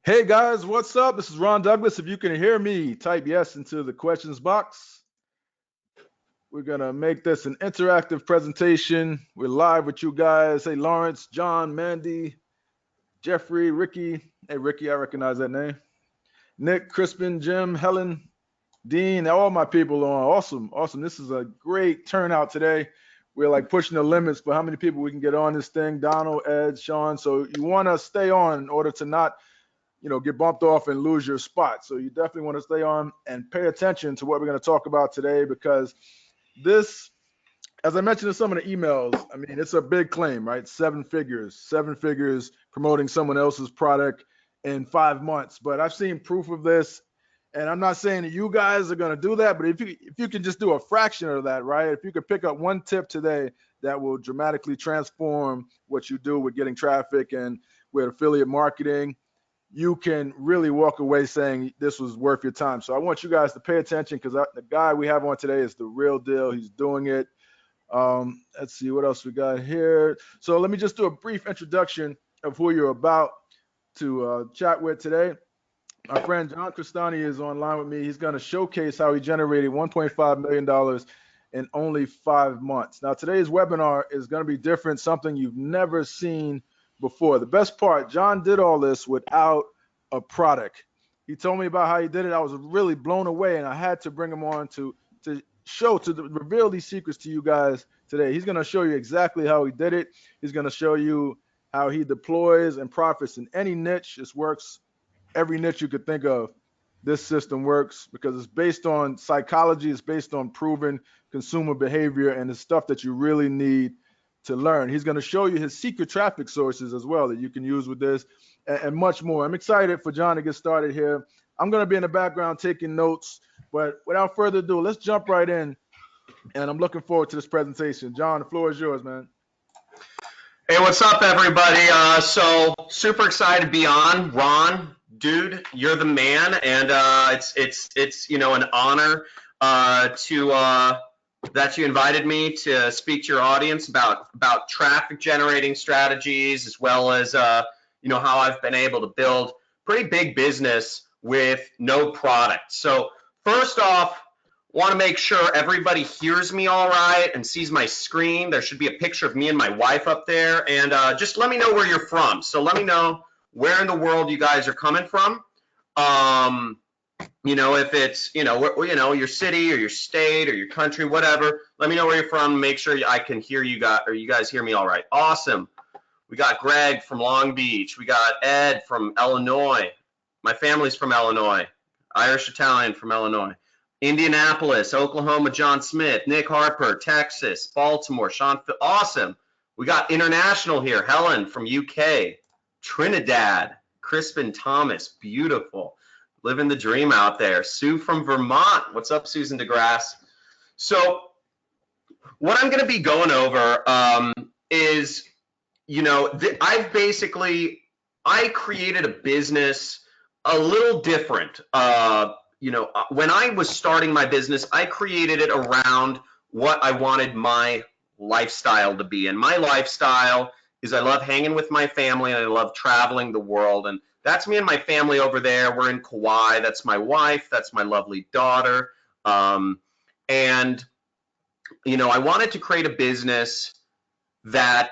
Hey guys, what's up? This is Ron Douglas. If you can hear me, type yes into the questions box. We're going to make this an interactive presentation. We're live with you guys. Hey, Lawrence, John, Mandy, Jeffrey, Ricky. Hey, Ricky, I recognize that name. Nick, Crispin, Jim, Helen, Dean, all my people on. Awesome, awesome. This is a great turnout today. We're like pushing the limits for how many people we can get on this thing. Donald, Ed, Sean. So you want to stay on in order to not get bumped off and lose your spot. So you definitely want to stay on and pay attention to what we're going to talk about today, because this, as I mentioned in some of the emails, I mean, it's a big claim, right? Seven figures promoting someone else's product in 5 months. But I've seen proof of this, and I'm not saying that you guys are going to do that, but if you can just do a fraction of that, right? If you could pick up one tip today that will dramatically transform what you do with getting traffic and with affiliate marketing, you can really walk away saying this was worth your time. So I want you guys to pay attention, because the guy we have on today is the real deal. He's doing it. Let's see what else we got here. So let me just do a brief introduction of who you're about to chat with today. My friend John Crestani is online with me. He's going to showcase how he generated $1.5 million in only 5 months. Now, today's webinar is going to be different, something you've never seen before. The best part, John did all this without a product. He told me about how he did it. I was really blown away, and I had to bring him on to reveal these secrets to you guys today. He's going to show you exactly how he did it. He's going to show you how he deploys and profits in any niche. This works every niche you could think of. This system works because it's based on psychology. It's based on proven consumer behavior, and it's stuff that you really need to learn. He's going to show you his secret traffic sources as well that you can use with this, and much more. I'm excited for John to get started here. I'm going to be in the background taking notes, but without further ado, let's jump right in, and I'm looking forward to this presentation. John, the floor is yours, man. Hey, what's up, everybody? So super excited to be on. Ron, dude, you're the man, and it's an honor that you invited me to speak to your audience about traffic generating strategies, as well as how I've been able to build pretty big business with no product. So first off, want to make sure everybody hears me all right and sees my screen. There should be a picture of me and my wife up there, and just let me know where you're from. So let me know where in the world you guys are coming from. If it's your city or your state or your country, whatever. Let me know where you're from. Make sure I can hear you guys, or you guys hear me all right. Awesome. We got Greg from Long Beach. We got Ed from Illinois. My family's from Illinois. Irish Italian from Illinois. Indianapolis, Oklahoma, John Smith. Nick Harper, Texas. Baltimore, Sean. Awesome. We got international here. Helen from UK. Trinidad. Crispin Thomas. Beautiful. Living the dream out there. Sue from Vermont. What's up, Susan DeGrasse? So what I'm going to be going over is, I created a business a little different. When I was starting my business, I created it around what I wanted my lifestyle to be. And my lifestyle is I love hanging with my family, and I love traveling the world. And that's me and my family over there. We're in Kauai. That's my wife. That's my lovely daughter. I wanted to create a business that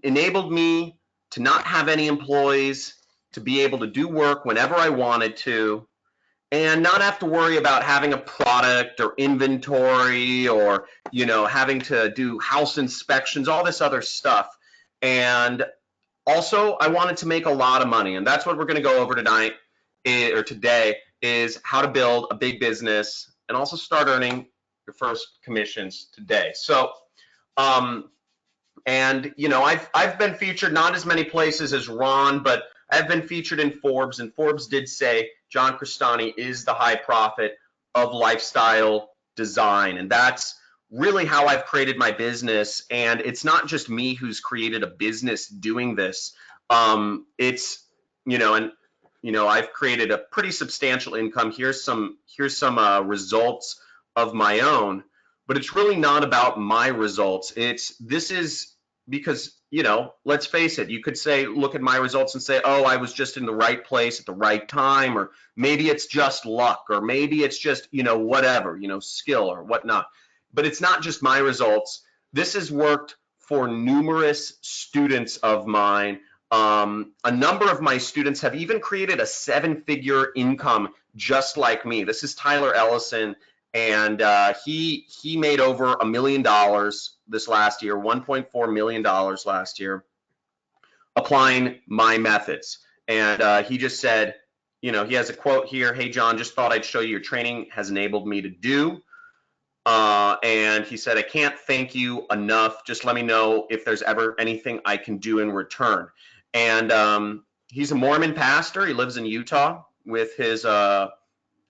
enabled me to not have any employees, to be able to do work whenever I wanted to, and not have to worry about having a product or inventory or, having to do house inspections, all this other stuff. And also, I wanted to make a lot of money, and that's what we're going to go over tonight or today, is how to build a big business and also start earning your first commissions today. So, I've been featured not as many places as Ron, but I've been featured in Forbes, and Forbes did say John Crestani is the high prophet of lifestyle design, and that's really how I've created my business. And it's not just me who's created a business doing this. I've created a pretty substantial income. Here's some results of my own, but it's really not about my results. This is because, you know, let's face it, you could say, look at my results and say, oh, I was just in the right place at the right time, or maybe it's just luck, or maybe it's just, you know, whatever, you know, skill or whatnot. But it's not just my results. This has worked for numerous students of mine. A number of my students have even created a 7-figure income just like me. This is Tyler Ellison, and he made over $1 million this last year, $1.4 million last year, applying my methods. And he just said, you know, he has a quote here, "Hey John, just thought I'd show you your training has enabled me to do." And he said, "I can't thank you enough. Just let me know if there's ever anything I can do in return." And he's a Mormon pastor. He lives in Utah with his, I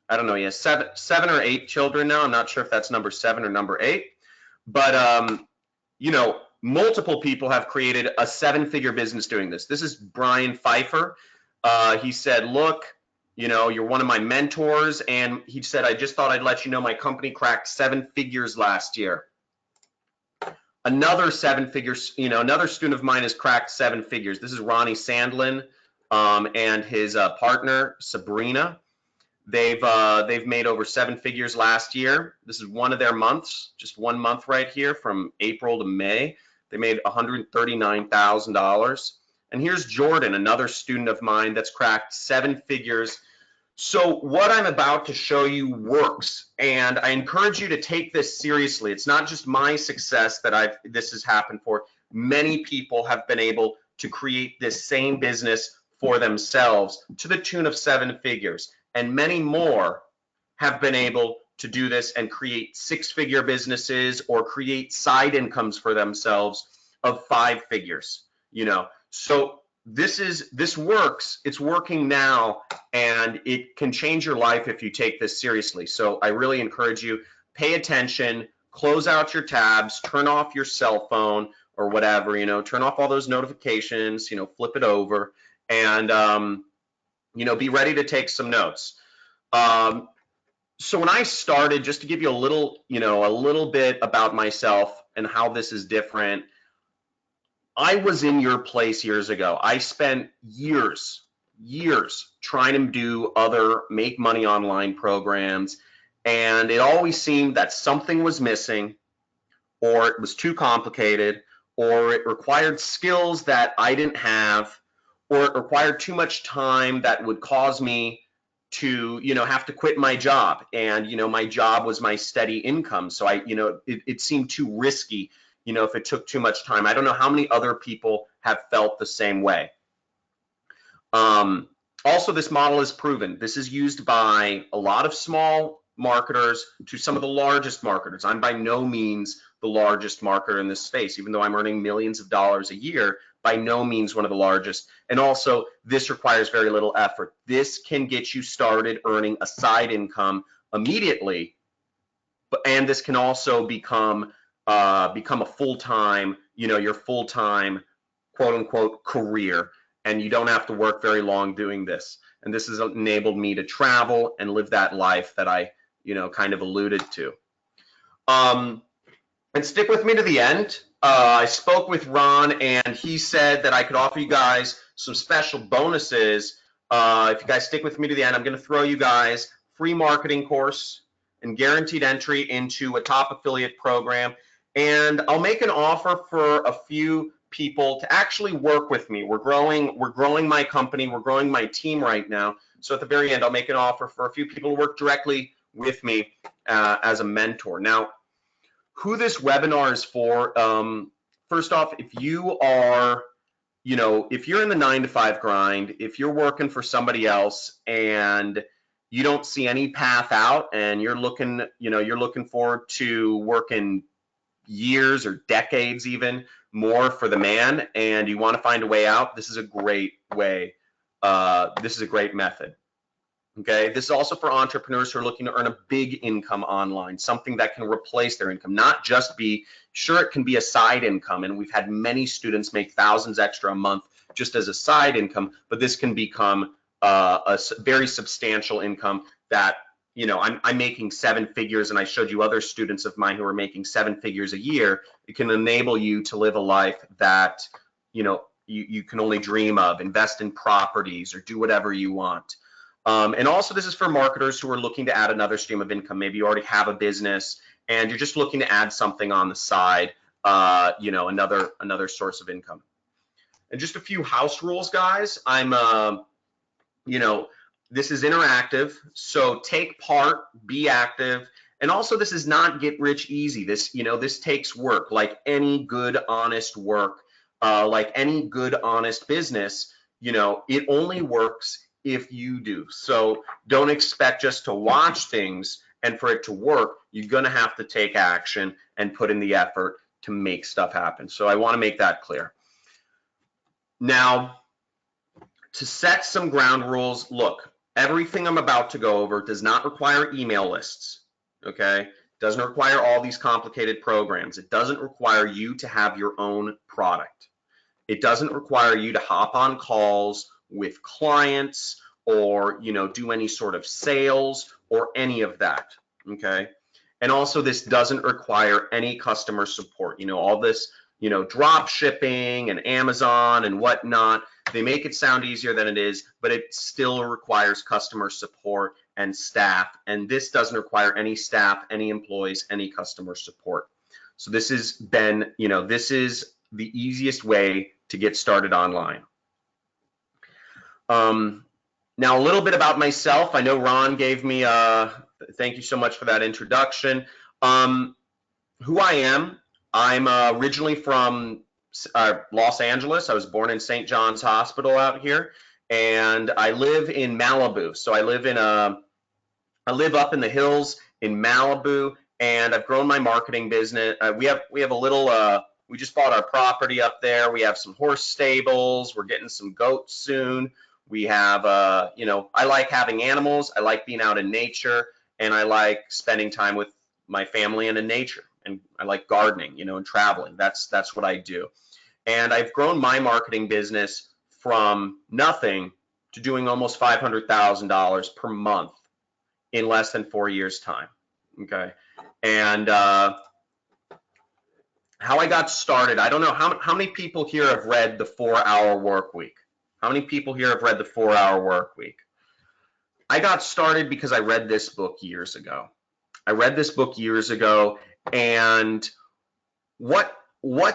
don't know, he has seven or eight children now. I'm not sure if that's number 7 or number 8. But, you know, multiple people have created a 7-figure business doing this. This is Brian Pfieffer. He said, look, you know, you're one of my mentors. And he said, I just thought I'd let you know my company cracked 7 figures last year. Another 7 figures, you know, another student of mine has cracked 7 figures. This is Ronnie Sandlin and his partner, Subreena. They've made over 7 figures last year. This is one of their months, just 1 month right here from April to May. They made $139,000. And here's Jordan, another student of mine that's cracked 7 figures. So what I'm about to show you works, and I encourage you to take this seriously. It's not just my success that this has happened for. Many people have been able to create this same business for themselves to the tune of 7 figures. And many more have been able to do this and create 6-figure businesses or create side incomes for themselves of 5 figures, you know. So this works. It's working now, and it can change your life if you take this seriously. So I really encourage you, pay attention, close out your tabs, turn off your cell phone or whatever, you know, turn off all those notifications, you know, flip it over, and you know, be ready to take some notes. So when I started, just to give you a little, you know, a little bit about myself and how this is different, I was in your place years ago. I spent years trying to do other make money online programs, and it always seemed that something was missing, or it was too complicated, or it required skills that I didn't have, or it required too much time that would cause me to, you know, have to quit my job. And, you know, my job was my steady income. So I, you know, it seemed too risky, you know, if it took too much time. I don't know how many other people have felt the same way. Also, this model is proven. This is used by a lot of small marketers to some of the largest marketers. I'm by no means the largest marketer in this space, even though I'm earning millions of dollars a year, by no means one of the largest. And also, this requires very little effort. This can get you started earning a side income immediately, and this can also become a full-time, you know, your full-time, quote unquote, career, and you don't have to work very long doing this. And this has enabled me to travel and live that life that I, you know, kind of alluded to. And stick with me to the end. I spoke with Ron, and he said that I could offer you guys some special bonuses. If you guys stick with me to the end, I'm going to throw you guys free marketing course and guaranteed entry into a top affiliate program. And I'll make an offer for a few people to actually work with me. We're growing my company. We're growing my team right now. So at the very end, I'll make an offer for a few people to work directly with me as a mentor. Now, who this webinar is for, first off, if you are, you know, if you're in the 9-to-5 grind, if you're working for somebody else and you don't see any path out, and you're looking, you know, you're looking forward to working years or decades even more for the man, and you want to find a way out, this is a great way. This is a great method. Okay, this is also for entrepreneurs who are looking to earn a big income online, something that can replace their income, not just be, sure, it can be a side income, and we've had many students make thousands extra a month just as a side income, but this can become a very substantial income that, I'm making 7 figures, and I showed you other students of mine who are making 7 figures a year. It can enable you to live a life that, you can only dream of, invest in properties or do whatever you want. And also this is for marketers who are looking to add another stream of income. Maybe you already have a business and you're just looking to add something on the side, another source of income. And just a few house rules, guys. This is interactive, so take part, be active. And also this is not get rich easy. This takes work, like any good, honest work, like any good, honest business, it only works if you do. So don't expect just to watch things and for it to work. You're gonna have to take action and put in the effort to make stuff happen. So I wanna make that clear. Now, to set some ground rules, look, everything I'm about to go over does not require email lists, okay? Doesn't require all these complicated programs. It doesn't require you to have your own product. It doesn't require you to hop on calls with clients or, do any sort of sales or any of that, okay? And also this doesn't require any customer support. All this, drop shipping and Amazon and whatnot, they make it sound easier than it is, but it still requires customer support and staff. And this doesn't require any staff, any employees, any customer support. So this has been, this is the easiest way to get started online. Now a little bit about myself. I know Ron gave me, thank you so much for that introduction. Who I am, I'm originally from Los Angeles. I was born in St. John's Hospital out here, and I live in Malibu. So I live up in the hills in Malibu, and I've grown my marketing business. We have a little, we just bought our property up there. We have some horse stables. We're getting some goats soon. We have, I like having animals. I like being out in nature, and I like spending time with my family and in nature. And I like gardening, and traveling. That's what I do. And I've grown my marketing business from nothing to doing almost $500,000 per month in less than 4 years' time. Okay. And how I got started, I don't know how many people here have read The 4-Hour Work Week. How many people here have read The 4-Hour Work Week? I got started because I read this book years ago. And what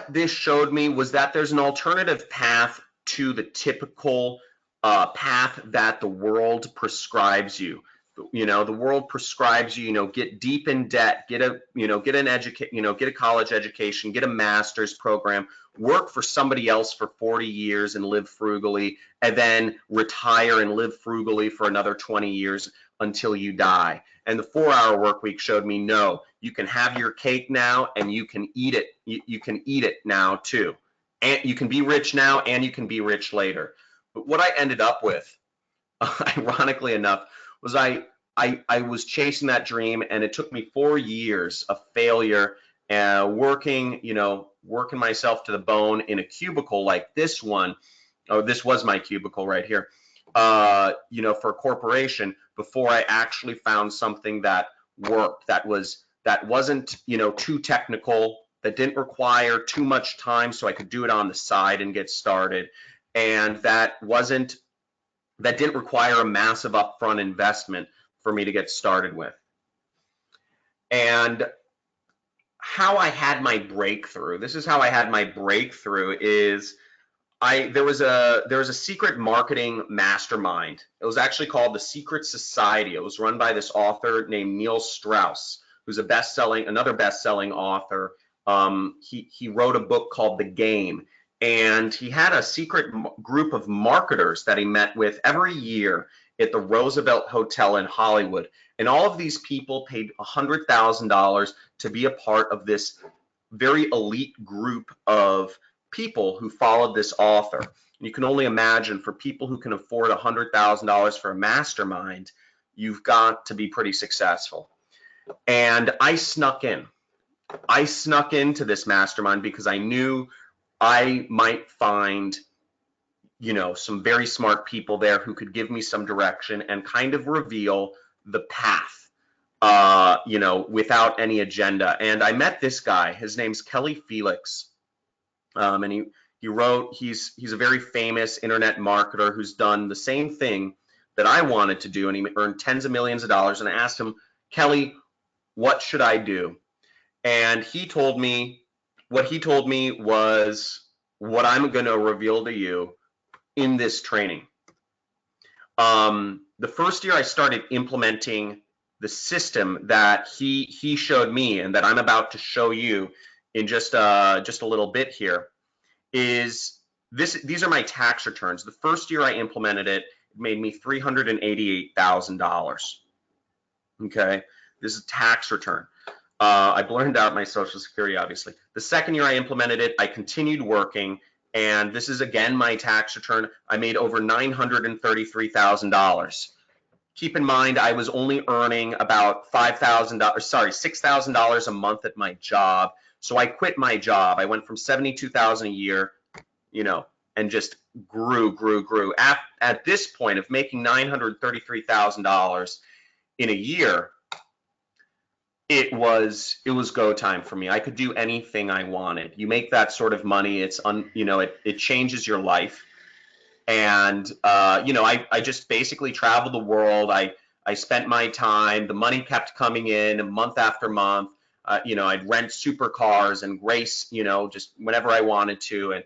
this showed me was that there's an alternative path to the typical path that the world prescribes you. The world prescribes you, get deep in debt, get a college education, get a master's program, work for somebody else for 40 years and live frugally, and then retire and live frugally for another 20 years until you die. And the 4-Hour Work Week showed me, no, you can have your cake now and you can eat it. You can eat it now too. And you can be rich now and you can be rich later. But what I ended up with, ironically enough, was I was chasing that dream, and it took me 4 years of failure, working myself to the bone in a cubicle like this one. Oh, this was my cubicle right here, for a corporation, before I actually found something that worked, that wasn't, too technical, that didn't require too much time so I could do it on the side and get started, and that didn't require a massive upfront investment for me to get started with. And how I had my breakthrough, this is how I had my breakthrough, is there was a secret marketing mastermind. It was actually called the Secret Society. It was run by this author named Neil Strauss, who's another best-selling author. He wrote a book called The Game, and he had a secret group of marketers that he met with every year at the Roosevelt Hotel in Hollywood. And all of these people paid $100,000 to be a part of this very elite group of people who followed this author. And you can only imagine, for people who can afford $100,000 for a mastermind, you've got to be pretty successful. And I snuck in. I snuck into this mastermind because I knew I might find, some very smart people there who could give me some direction and kind of reveal the path you know, without any agenda. And I met this guy. His name's Kelly Felix, and he wrote. He's a very famous internet marketer who's done the same thing that I wanted to do, and he earned tens of millions of dollars. And I asked him, Kelly, what should I do? And he told me what he told me was what I'm going to reveal to you in this training. The first year I started implementing the system that he showed me and that I'm about to show you in just a little bit here is this. These are my tax returns. The first year I implemented it, it made me $388,000. Okay, this is tax return. I blurred out my Social Security, obviously. The second year I implemented it, I continued working, and this is again my tax return. I made over $933,000. Keep in mind, I was only earning about $6,000 a month at my job. So I quit my job. I went from $72,000 a year, you know, and just grew. At this point of making $933,000 in a year, it was go time for me. I could do anything I wanted. You make that sort of money, it changes your life. And I just basically traveled the world. I spent my time. The money kept coming in month after month. I'd rent supercars and race, just whenever I wanted to, and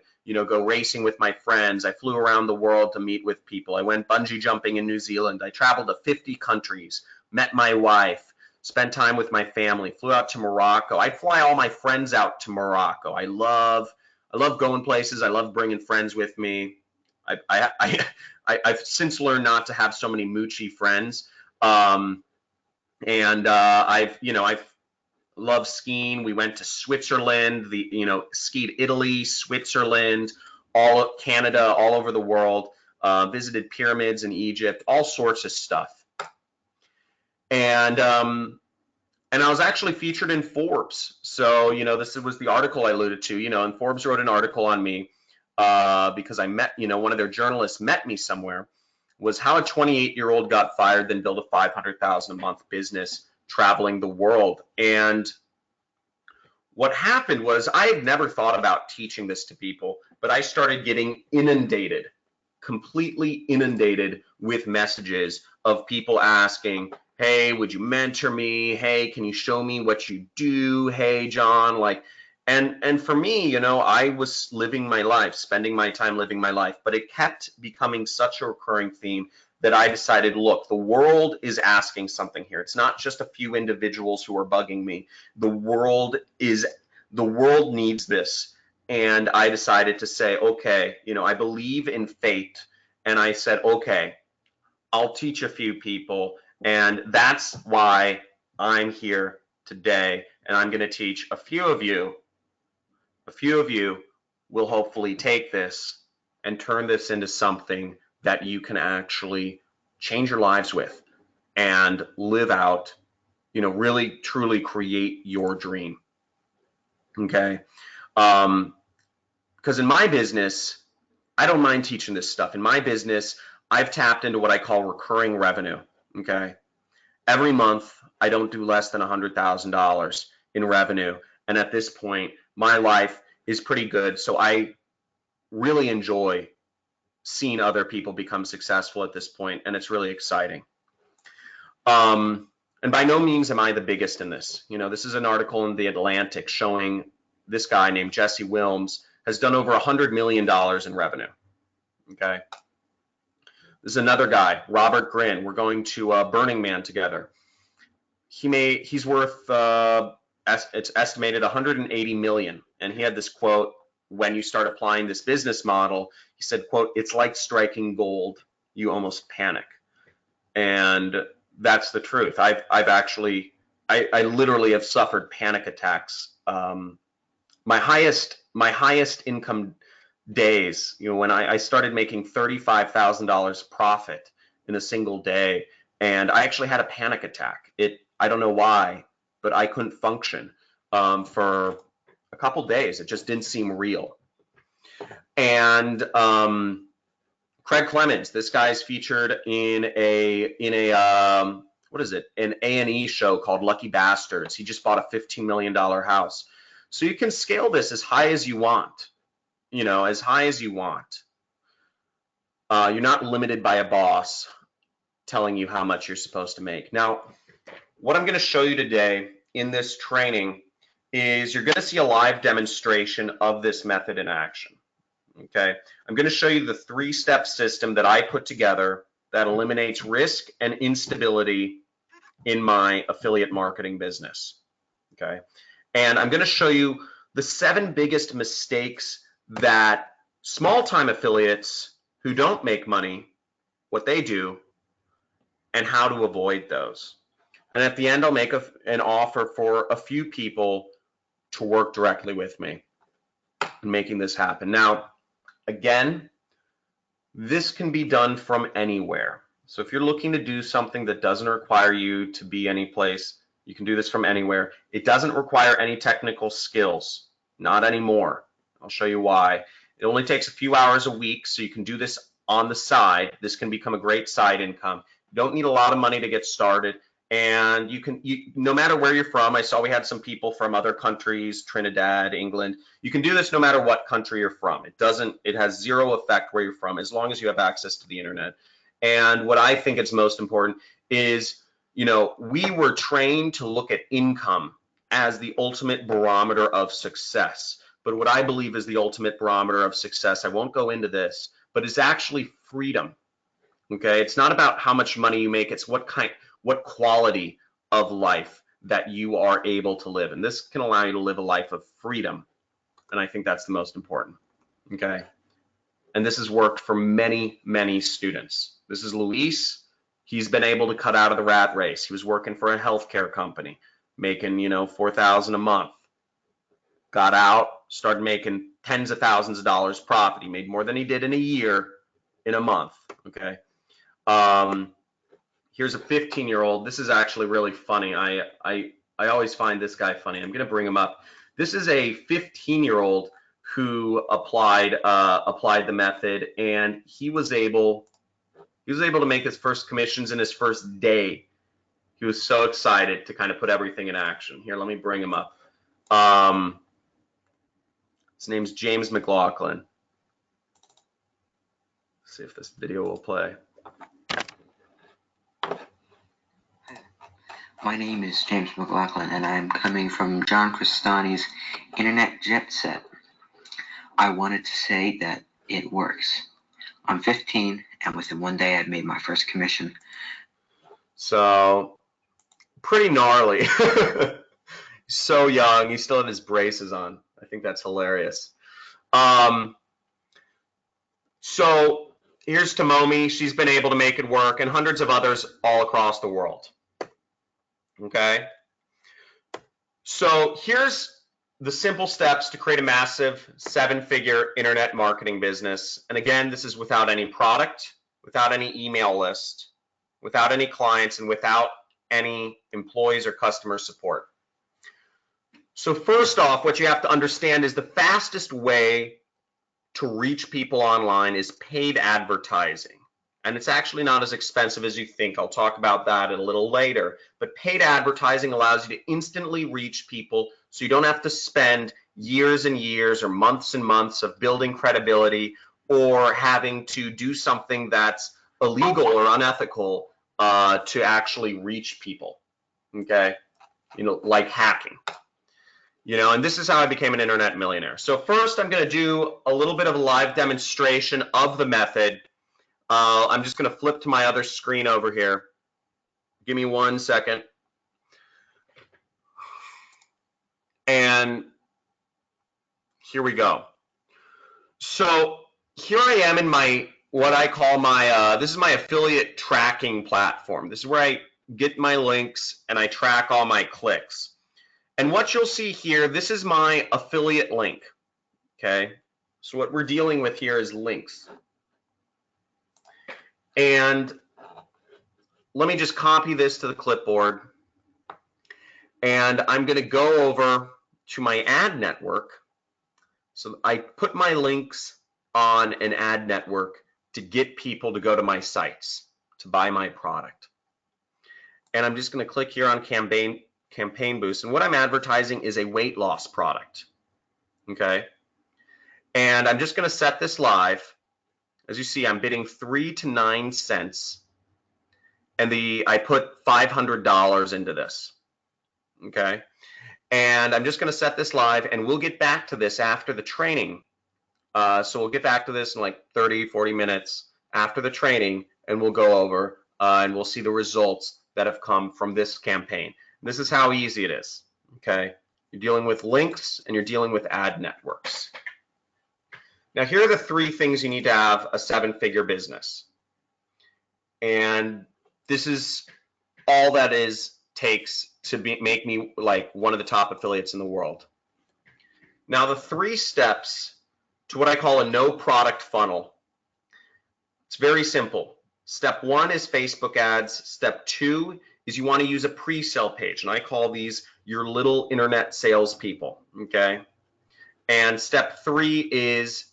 go racing with my friends. I flew around the world to meet with people. I went bungee jumping in New Zealand. I traveled to 50 countries, met my wife, spent time with my family, flew out to Morocco. I'd fly all my friends out to Morocco. I love going places. I love bringing friends with me. I've since learned not to have so many moochy friends. I've loved skiing. We went to Switzerland, skied Italy, Switzerland, all of Canada, all over the world, visited pyramids in Egypt, all sorts of stuff. And I was actually featured in Forbes. So, this was the article I alluded to, and Forbes wrote an article on me because I met, one of their journalists met me somewhere, was how a 28-year-old got fired, then built a $500,000 a month business traveling the world. And what happened was I had never thought about teaching this to people, but I started getting completely inundated with messages of people asking, hey, would you mentor me? Hey, can you show me what you do? Hey, John, and for me, I was living my life, spending my time living my life, but it kept becoming such a recurring theme that I decided, look, the world is asking something here. It's not just a few individuals who are bugging me. The world needs this. And I decided to say, okay, I believe in fate. And I said, okay, I'll teach a few people. And that's why I'm here today. And I'm going to teach a few of you. A few of you will hopefully take this and turn this into something that you can actually change your lives with and live out, really truly create your dream. Okay. Because in my business, I don't mind teaching this stuff. In my business, I've tapped into what I call recurring revenue. Okay. Every month, I don't do less than $100,000 in revenue. And at this point, my life is pretty good. So I really enjoy seeing other people become successful at this point, and it's really exciting. And by no means am I the biggest in this. This is an article in The Atlantic showing this guy named Jesse Wilms has done over $100 million in revenue. Okay. This is another guy, Robert Grin. We're going to Burning Man together. He's worth, it's estimated 180 million. And he had this quote, when you start applying this business model, he said, quote, it's like striking gold. You almost panic. And that's the truth. I literally have suffered panic attacks. My highest income days, when I started making $35,000 profit in a single day, and I actually had a panic attack. I don't know why, but I couldn't function for a couple days. It just didn't seem real. And Craig Clemens, this guy's featured in a what is it, an A&E show called Lucky Bastards. He just bought a $15 million house. So you can scale this as high as you want, as high as you want. You're not limited by a boss telling you how much you're supposed to make. Now, what I'm going to show you today in this training is you're going to see a live demonstration of this method in action. Okay, I'm going to show you the 3-step system that I put together that eliminates risk and instability in my affiliate marketing business. Okay, and I'm going to show you the 7 biggest mistakes that small-time affiliates who don't make money, what they do, and how to avoid those. And at the end, I'll make an offer for a few people to work directly with me in making this happen. Now, again, this can be done from anywhere. So if you're looking to do something that doesn't require you to be any place, you can do this from anywhere. It doesn't require any technical skills, not anymore. I'll show you why. It only takes a few hours a week, so you can do this on the side. This can become a great side income. You don't need a lot of money to get started. And no matter where you're from, I saw we had some people from other countries, Trinidad, England. You can do this no matter what country you're from. It has zero effect where you're from, as long as you have access to the internet. And what I think is most important is, we were trained to look at income as the ultimate barometer of success. But what I believe is the ultimate barometer of success, I won't go into this, but is actually freedom. Okay, it's not about how much money you make, it's what quality of life that you are able to live. And this can allow you to live a life of freedom. And I think that's the most important. Okay. And this has worked for many, many students. This is Luis. He's been able to cut out of the rat race. He was working for a healthcare company, making, $4,000 a month. Got out, started making tens of thousands of dollars profit. He made more than he did in a year in a month. Okay. Here's a 15-year-old. This is actually really funny. I always find this guy funny. I'm going to bring him up. This is a 15-year-old who applied the method, and he was able to make his first commissions in his first day. He was so excited to kind of put everything in action. Here, let me bring him up. His name's James McLaughlin. Let's see if this video will play. My name is James McLaughlin, and I'm coming from John Crestani's Internet Jet Set. I wanted to say that it works. I'm 15, and within one day I've made my first commission. So, pretty gnarly. So young, he still had his braces on. I think that's hilarious. So, here's Tomomi. She's been able to make it work, and hundreds of others all across the world. Okay, so here's the simple steps to create a massive 7-figure internet marketing business. And again, this is without any product, without any email list, without any clients, and without any employees or customer support. So first off, what you have to understand is the fastest way to reach people online is paid advertising. And it's actually not as expensive as you think. I'll talk about that a little later. But paid advertising allows you to instantly reach people, so you don't have to spend years and years or months and months of building credibility or having to do something that's illegal or unethical to actually reach people. Okay, like hacking. And this is how I became an internet millionaire. So first, I'm going to do a little bit of a live demonstration of the method. I'm just going to flip to my other screen over here. Give me 1 second. And here we go. So here I am in what I call this is my affiliate tracking platform. This is where I get my links and I track all my clicks. And what you'll see here, this is my affiliate link. Okay. So what we're dealing with here is links. And let me just copy this to the clipboard. And I'm going to go over to my ad network. So I put my links on an ad network to get people to go to my sites to buy my product. and I'm just going to click here on campaign boost, and what I'm advertising is a weight loss product. Okay, and I'm just going to set this live. As you see, I'm bidding 3 to 9 cents, and I put $500 into this. Okay, and I'm just going to set this live, and we'll get back to this after the training. So we'll get back to this in like 30, 40 minutes after the training, and we'll go over and we'll see the results that have come from this campaign. This is how easy it is. Okay, you're dealing with links and you're dealing with ad networks. Now, here are the 3 things you need to have a 7-figure business. And this is all that takes to make me like one of the top affiliates in the world. Now, the 3 steps to what I call a no product funnel. It's very simple. Step 1 is Facebook ads. Step 2 is you want to use a pre-sale page, and I call these your little internet salespeople. Okay. And step 3 is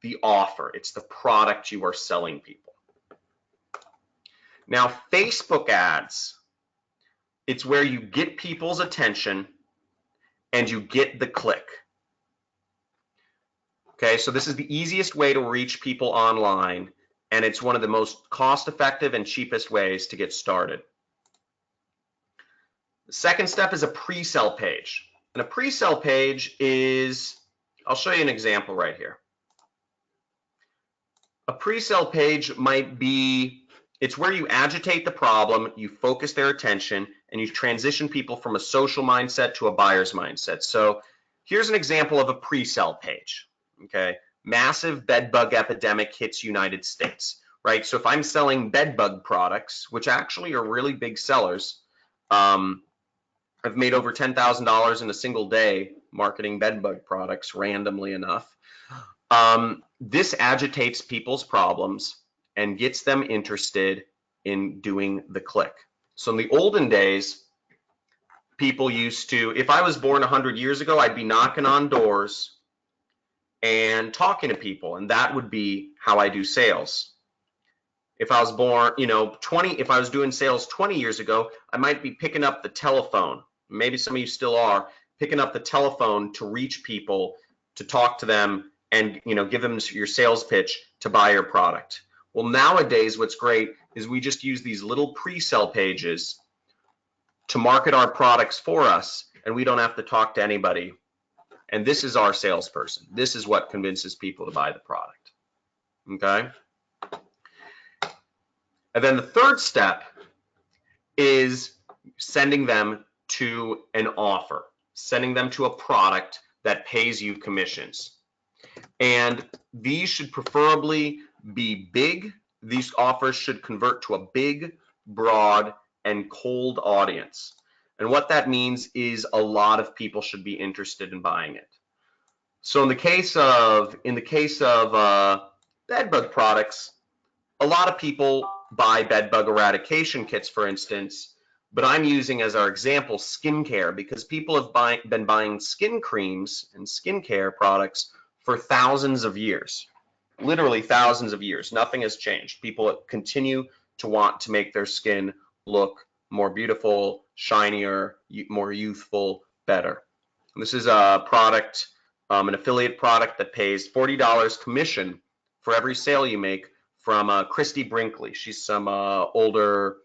the offer. It's the product you are selling people. Now, Facebook ads, it's where you get people's attention and you get the click. Okay, so this is the easiest way to reach people online, and it's one of the most cost-effective and cheapest ways to get started. The second step is a pre-sale page. And a pre-sale page is, I'll show you an example right here. A pre-sale page might be, it's where you agitate the problem, you focus their attention, and you transition people from a social mindset to a buyer's mindset. So here's an example of a pre-sale page. Okay, massive bed bug epidemic hits United States, right? So if I'm selling bed bug products, which actually are really big sellers, I've made over $10,000 in a single day marketing bed bug products randomly enough. This agitates people's problems and gets them interested in doing the click. So in the olden days, people used to, if I was born 100 years ago, I'd be knocking on doors and talking to people, and that would be how I do sales. If I was born, if I was doing sales 20 years ago, I might be picking up the telephone. Maybe some of you still are picking up the telephone to reach people, to talk to them, and give them your sales pitch to buy your product. Well, nowadays, what's great is we just use these little pre-sale pages to market our products for us, and we don't have to talk to anybody. And this is our salesperson. This is what convinces people to buy the product. Okay? And then the third step is sending them to an offer, sending them to a product that pays you commissions. And these should preferably be big. These offers should convert to a big, broad, and cold audience. And what that means is a lot of people should be interested in buying it. So in the case of bed bug products, a lot of people buy bed bug eradication kits, for instance, but I'm using as our example skincare, because people have been buying skin creams and skincare products for thousands of years, literally thousands of years. Nothing has changed. People continue to want to make their skin look more beautiful, shinier, more youthful, better. And this is a product, an affiliate product that pays $40 commission for every sale you make from Christy Brinkley. She's some older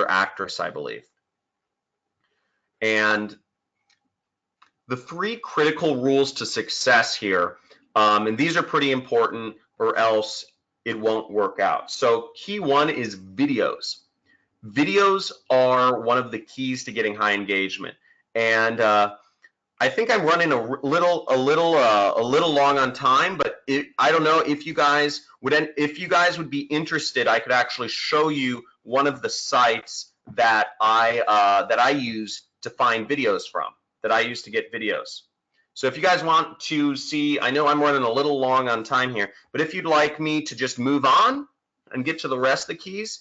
actress, I believe. And the 3 critical rules to success here, and these are pretty important or else it won't work out. So key 1 is videos. Videos are one of the keys to getting high engagement. And I think I'm running a little long on time, but I don't know if you guys would be interested. I could actually show you one of the sites that I use to find videos from, that I use to get videos. So if you guys want to see, I know I'm running a little long on time here, but if you'd like me to just move on and get to the rest of the keys,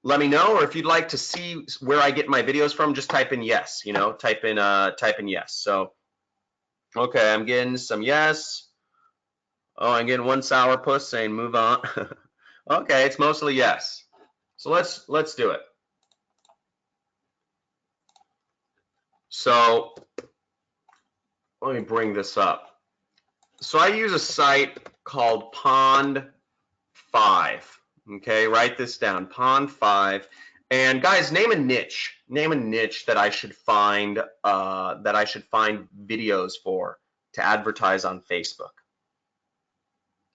let me know. Or if you'd like to see where I get my videos from, just type in yes, type in yes. So, okay, I'm getting some yes. Oh, I'm getting one sourpuss saying move on. Okay, it's mostly yes. So let's do it. So let me bring this up. So I use a site called Pond 5. Okay, write this down, Pond 5. And guys, name a niche. Name a niche that I should find videos for to advertise on Facebook.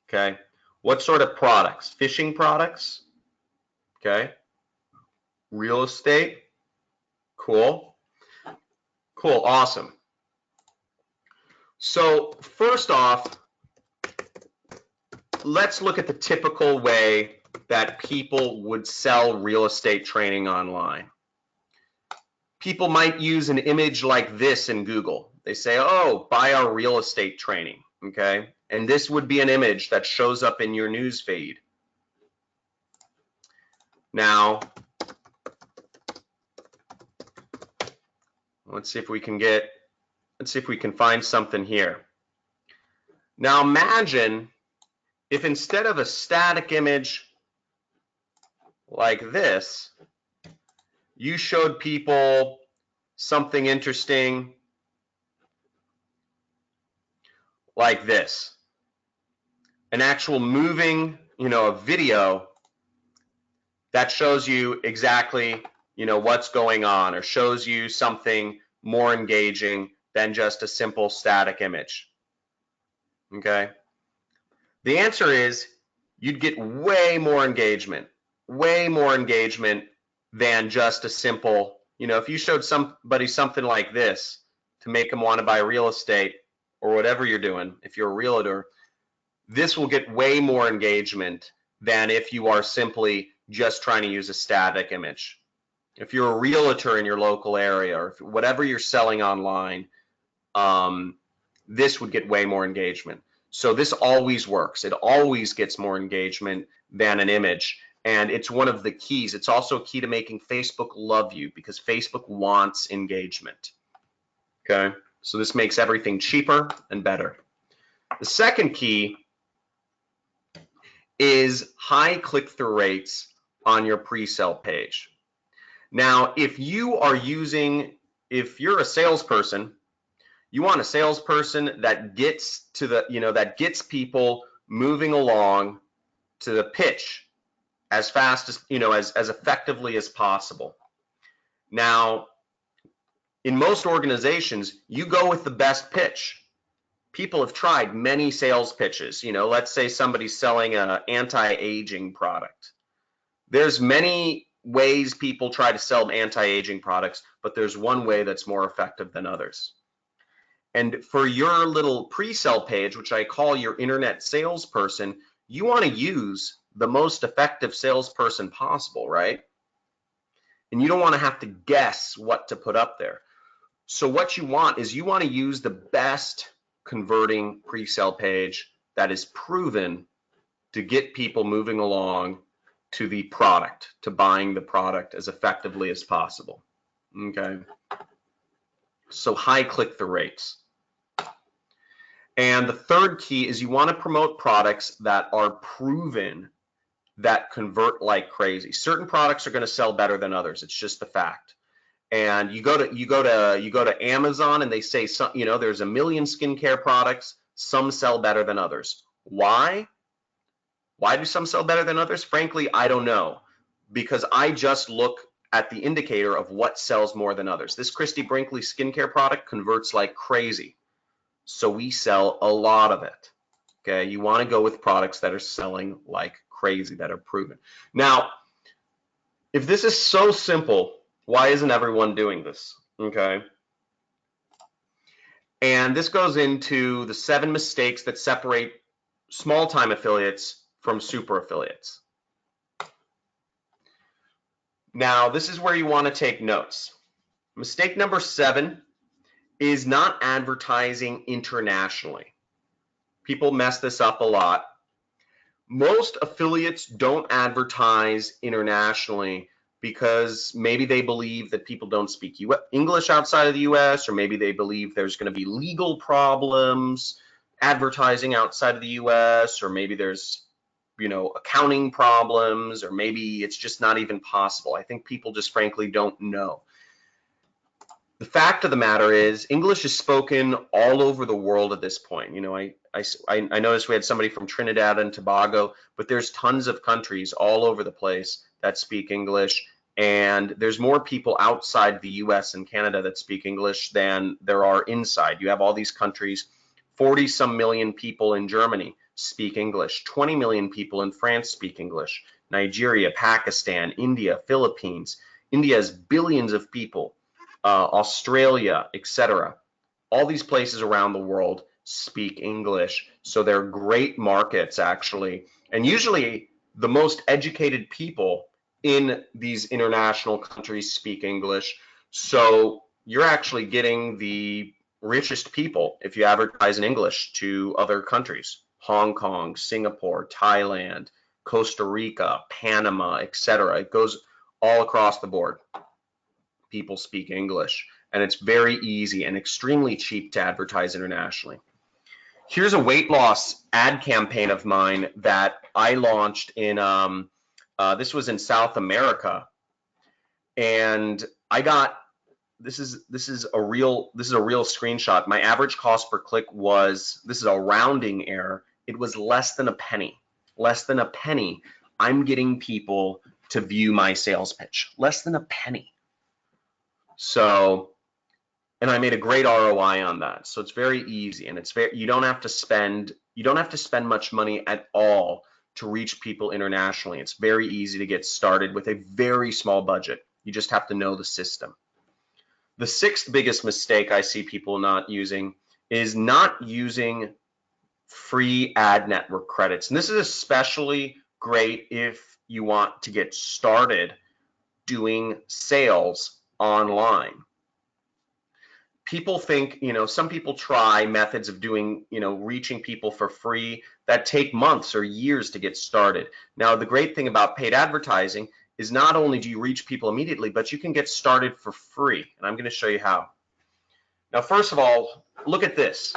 Okay, what sort of products? Fishing products. Okay, real estate. Cool. Cool. Awesome. So first off, let's look at the typical way that people would sell real estate training online. People might use an image like this in Google. They say, oh, buy our real estate training, okay? And this would be an image that shows up in your news feed. Now, let's see if we can find something here. Now imagine if instead of a static image like this, you showed people something interesting like this, an actual moving, a video that shows you exactly, what's going on, or shows you something more engaging than just a simple static image. Okay? The answer is you'd get way more engagement than just a simple, if you showed somebody something like this to make them want to buy real estate or whatever you're doing, if you're a realtor, this will get way more engagement than if you are simply just trying to use a static image. If you're a realtor in your local area, or whatever you're selling online, this would get way more engagement. So this always works. It always gets more engagement than an image. And it's one of the keys. It's also a key to making Facebook love you, because Facebook wants engagement. Okay, so this makes everything cheaper and better. The second key is high click-through rates on your pre-sale page. Now, if you're a salesperson, you want a salesperson that gets to that gets people moving along to the pitch as fast as, as effectively as possible. Now, in most organizations, you go with the best pitch. People have tried many sales pitches. Let's say somebody's selling an anti-aging product. There's many ways people try to sell anti-aging products, but there's one way that's more effective than others. And for your little pre-sale page, which I call your internet salesperson, you want to use the most effective salesperson possible, right? And you don't want to have to guess what to put up there. So what you want is you want to use the best converting pre-sale page that is proven to get people moving along to the product, to buying the product as effectively as possible. Okay. So high click-through rates. And the third key is you want to promote products that are proven that convert like crazy. Certain products are going to sell better than others. It's just the fact. And you go to Amazon and they say, there's 1 million skincare products. Some sell better than others. Why? Why do some sell better than others? Frankly, I don't know, because I just look at the indicator of what sells more than others. This Christy Brinkley skincare product converts like crazy, so we sell a lot of it. Okay, you want to go with products that are selling like crazy, that are proven. Now, if this is so simple, why isn't everyone doing this? Okay. And this goes into the 7 mistakes that separate small-time affiliates from super affiliates. Now, this is where you want to take notes. Mistake number 7 is not advertising internationally. People mess this up a lot. Most affiliates don't advertise internationally because maybe they believe that people don't speak English outside of the US, or maybe they believe there's going to be legal problems advertising outside of the US, or maybe there's accounting problems, or maybe it's just not even possible. I think people just frankly don't know. the fact of the matter is English is spoken all over the world at this point. You know, I noticed we had somebody from Trinidad and Tobago, but there's tons of countries all over the place that speak English, and there's more people outside the US and Canada that speak English than there are inside. You have all these countries, 40 some million people in Germany speak English, 20 million people in France speak English, Nigeria, Pakistan, India, Philippines. India has billions of people. Australia, etc. All these places around the world speak English, so they're great markets actually. And usually the most educated people in these international countries speak English, so you're actually getting the richest people if you advertise in English to other countries. Hong Kong, Singapore, Thailand, Costa Rica, Panama, etc. It goes all across the board. People speak English, and it's very easy and extremely cheap to advertise internationally. Here's a weight loss ad campaign of mine that I launched in this was in South America, and I got this is a real screenshot. My average cost per click was, this is a rounding error, it was less than a penny. Less than a penny. I'm getting people to view my sales pitch. Less than a penny. So, and I made a great ROI on that. So it's very easy, and it's very, you don't have to spend much money at all to reach people internationally. It's very easy to get started with a very small budget. You just have to know the system. The sixth biggest mistake I see people not using is not using free ad network credits. And this is especially great if you want to get started doing sales online. People think, you know, some people try methods of doing, you know, reaching people for free that take months or years to get started. Now, the great thing about paid advertising is not only do you reach people immediately, but you can get started for free. And I'm going to show you how. Now, first of all, look at this.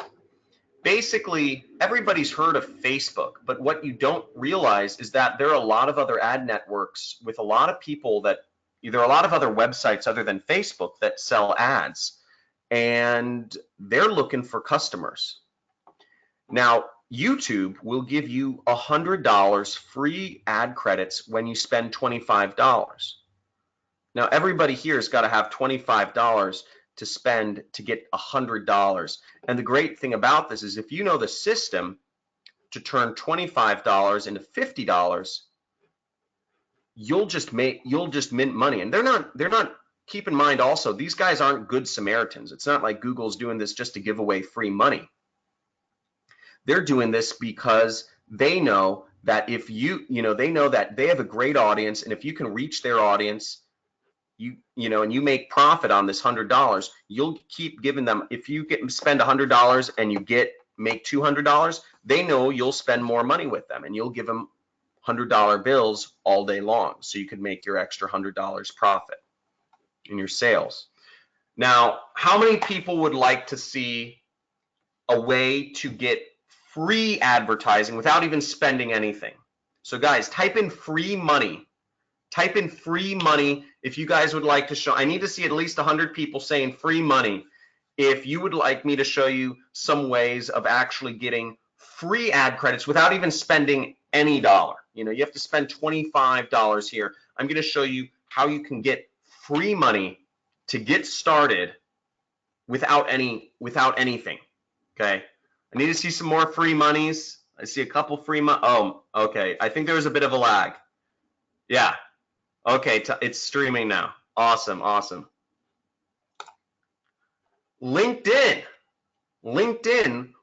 Basically, everybody's heard of Facebook, but what you don't realize is that there are a lot of other ad networks with a lot of people that, there are a lot of other websites other than Facebook that sell ads, and they're looking for customers. Now, YouTube will give you $100 free ad credits when you spend $25. Now, everybody here has got to have $25 to spend to get $100. And the great thing about this is if you know the system to turn $25 into $50, you'll just mint money. And they're not, keep in mind also, these guys aren't good Samaritans. It's not like Google's doing this just to give away free money. They're doing this because they know that if they know that they have a great audience, and if you can reach their audience, and you make profit on this $100, you'll keep giving them. If you spend $100 and you make $200, they know you'll spend more money with them, and you'll give them $100 bills all day long, so you could make your extra $100 profit in your sales. Now, how many people would like to see a way to get free advertising without even spending anything? So guys, type in free money. Type in free money if you guys would like to show. I need to see at least 100 people saying free money if you would like me to show you some ways of actually getting free ad credits without even spending any dollar. You have to spend $25 here. I'm going to show you how you can get free money to get started without anything. Okay. I need to see some more free monies. I see a couple free oh, okay. I think there was a bit of a lag. Yeah. Okay, it's streaming now. Awesome. LinkedIn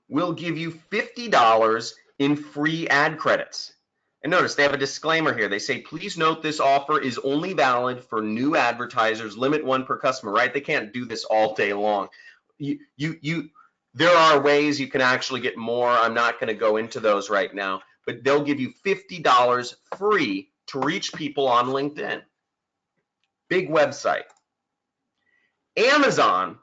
will give you $50 in free ad credits. And notice they have a disclaimer here. They say, please note this offer is only valid for new advertisers, limit one per customer, right? They can't do this all day long. There are ways you can actually get more. I'm not going to go into those right now, but they'll give you $50 free to reach people on LinkedIn. Big website. Amazon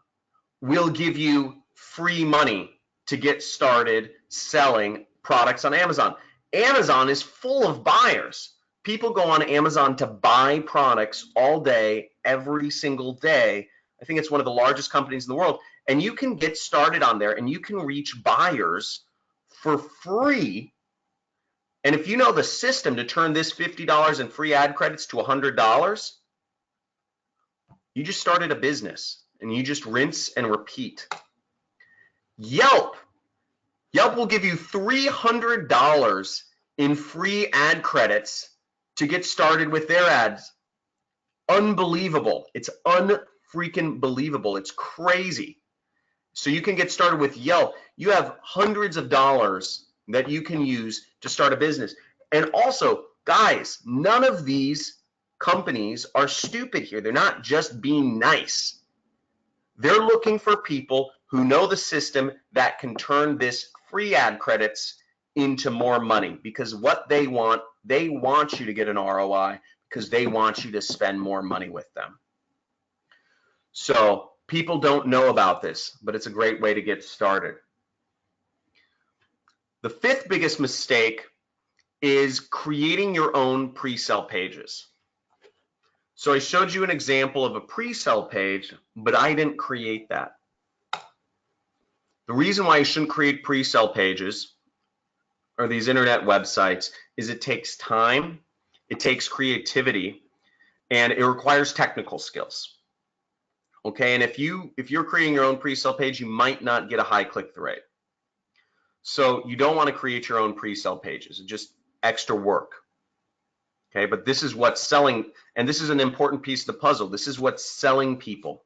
will give you free money to get started selling products on Amazon. Amazon is full of buyers. People go on Amazon to buy products all day, every single day. I think it's one of the largest companies in the world. And you can get started on there and you can reach buyers for free. And if you know the system to turn this $50 in free ad credits to $100, you just started a business and you just rinse and repeat. Yelp will give you $300 in free ad credits to get started with their ads. Unbelievable. It's unfreaking believable. It's crazy. So you can get started with Yelp. You have hundreds of dollars that you can use to start a business. And also, guys, none of these companies are stupid here. They're not just being nice. They're looking for people who know the system that can turn this free ad credits into more money, because what they want you to get an ROI because they want you to spend more money with them. So people don't know about this, but it's a great way to get started. The fifth biggest mistake is creating your own pre-sale pages. So I showed you an example of a pre-sale page, but I didn't create that. The reason why you shouldn't create pre-sale pages or these internet websites is it takes time, it takes creativity, and it requires technical skills. Okay, and if you're creating your own pre-sale page, you might not get a high click-through rate. So you don't want to create your own pre-sale pages. It's just extra work. Okay, but this is what's selling, and this is an important piece of the puzzle. This is what's selling people.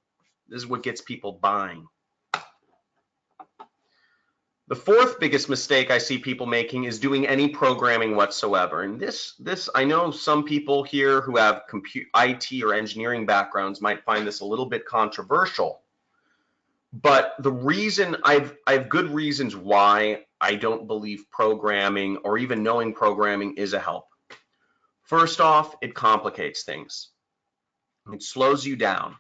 This is what gets people buying. The fourth biggest mistake I see people making is doing any programming whatsoever. And this I know some people here who have IT or engineering backgrounds might find this a little bit controversial. But the reason I have good reasons why I don't believe programming or even knowing programming is a help. First off, it complicates things. It slows you down.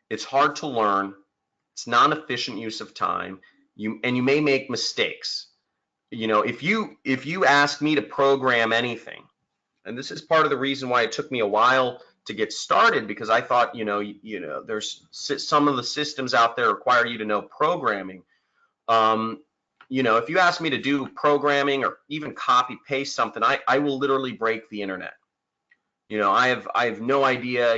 It's hard to learn. It's not an efficient use of time. You may make mistakes. You know, if you ask me to program anything, and this is part of the reason why it took me a while to get started, because I thought, there's some of the systems out there require you to know programming. If you ask me to do programming or even copy paste something, I will literally break the internet. I have no idea,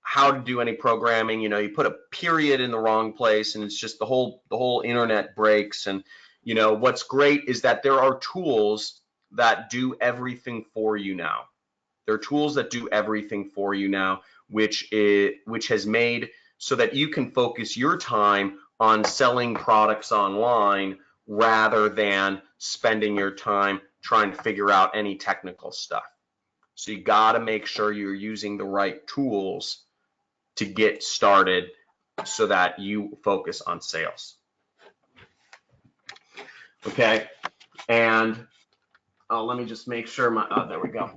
how to do any programming. You put a period in the wrong place and it's just the whole internet breaks. And what's great is that there are tools that do everything for you now. There are tools that do everything for you now, which has made so that you can focus your time on selling products online rather than spending your time trying to figure out any technical stuff. So you got to make sure you're using the right tools to get started so that you focus on sales. Okay, and let me just make sure there we go.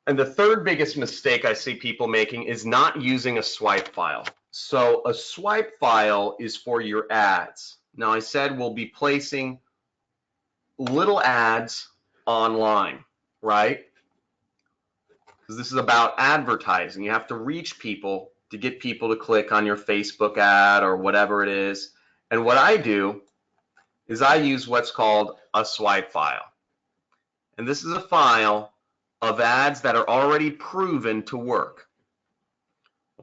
And the third biggest mistake I see people making is not using a swipe file. So a swipe file is for your ads. Now I said we'll be placing little ads online, right? Because this is about advertising. You have to reach people to get people to click on your Facebook ad or whatever it is. And what I do is I use what's called a swipe file. And this is a file of ads that are already proven to work.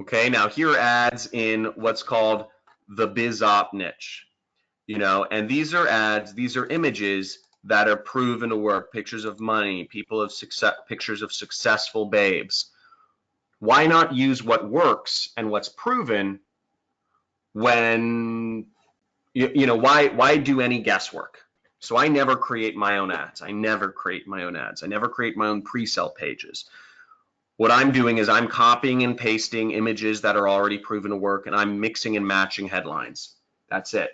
Okay, now here are ads in what's called the biz op niche. And these are ads, these are images that are proven to work, pictures of money, pictures of successful babes. Why not use what works and what's proven when, why do any guesswork? So I never create my own ads. I never create my own pre-sale pages. What I'm doing is I'm copying and pasting images that are already proven to work, and I'm mixing and matching headlines. That's it.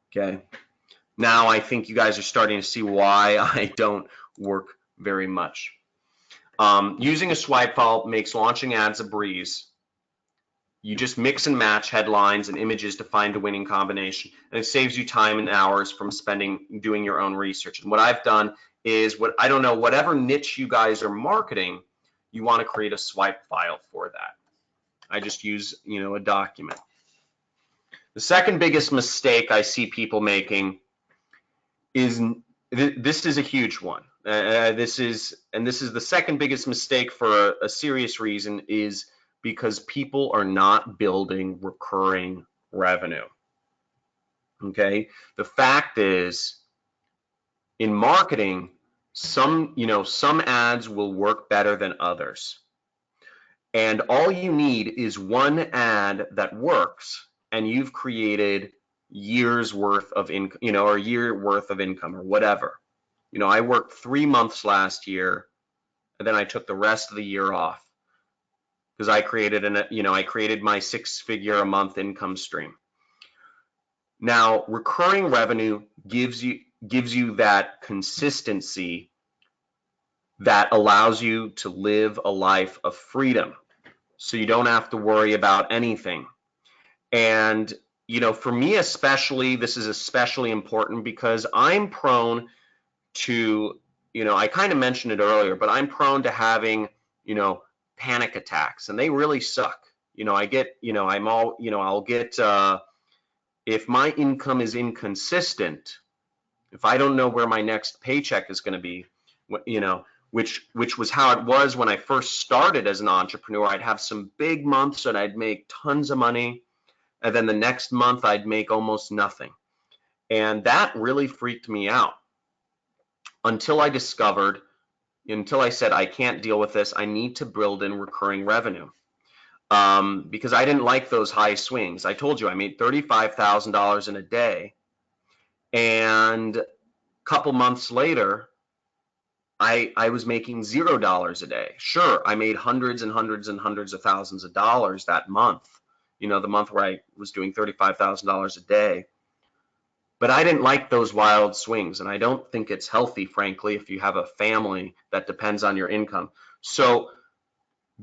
Okay. Now I think you guys are starting to see why I don't work very much. Using a swipe file makes launching ads a breeze. You just mix and match headlines and images to find a winning combination, and it saves you time and hours from doing your own research. And what I've done is whatever niche you guys are marketing, you want to create a swipe file for that. I just use, a document. The second biggest mistake I see people making is, this is a huge one. This is the second biggest mistake for a serious reason, is because people are not building recurring revenue. Okay? The fact is, in marketing, some ads will work better than others. And all you need is one ad that works, and you've created years worth of income, or a year worth of income or whatever. I worked 3 months last year, and then I took the rest of the year off because I created I created my 6-figure-a-month income stream. Now, recurring revenue gives you that consistency that allows you to live a life of freedom, so you don't have to worry about anything. And for me especially, this is especially important because I'm prone to, I kind of mentioned it earlier, but I'm prone to having, panic attacks, and they really suck. I get, I'll get, if my income is inconsistent, if I don't know where my next paycheck is going to be, which was how it was when I first started as an entrepreneur. I'd have some big months and I'd make tons of money, and then the next month I'd make almost nothing. And that really freaked me out until I said, I can't deal with this. I need to build in recurring revenue. Because I didn't like those high swings. I told you I made $35,000 in a day, and a couple months later, I was making $0 a day. Sure, I made hundreds and hundreds and hundreds of thousands of dollars that month, the month where I was doing $35,000 a day. But I didn't like those wild swings, and I don't think it's healthy, frankly, if you have a family that depends on your income. So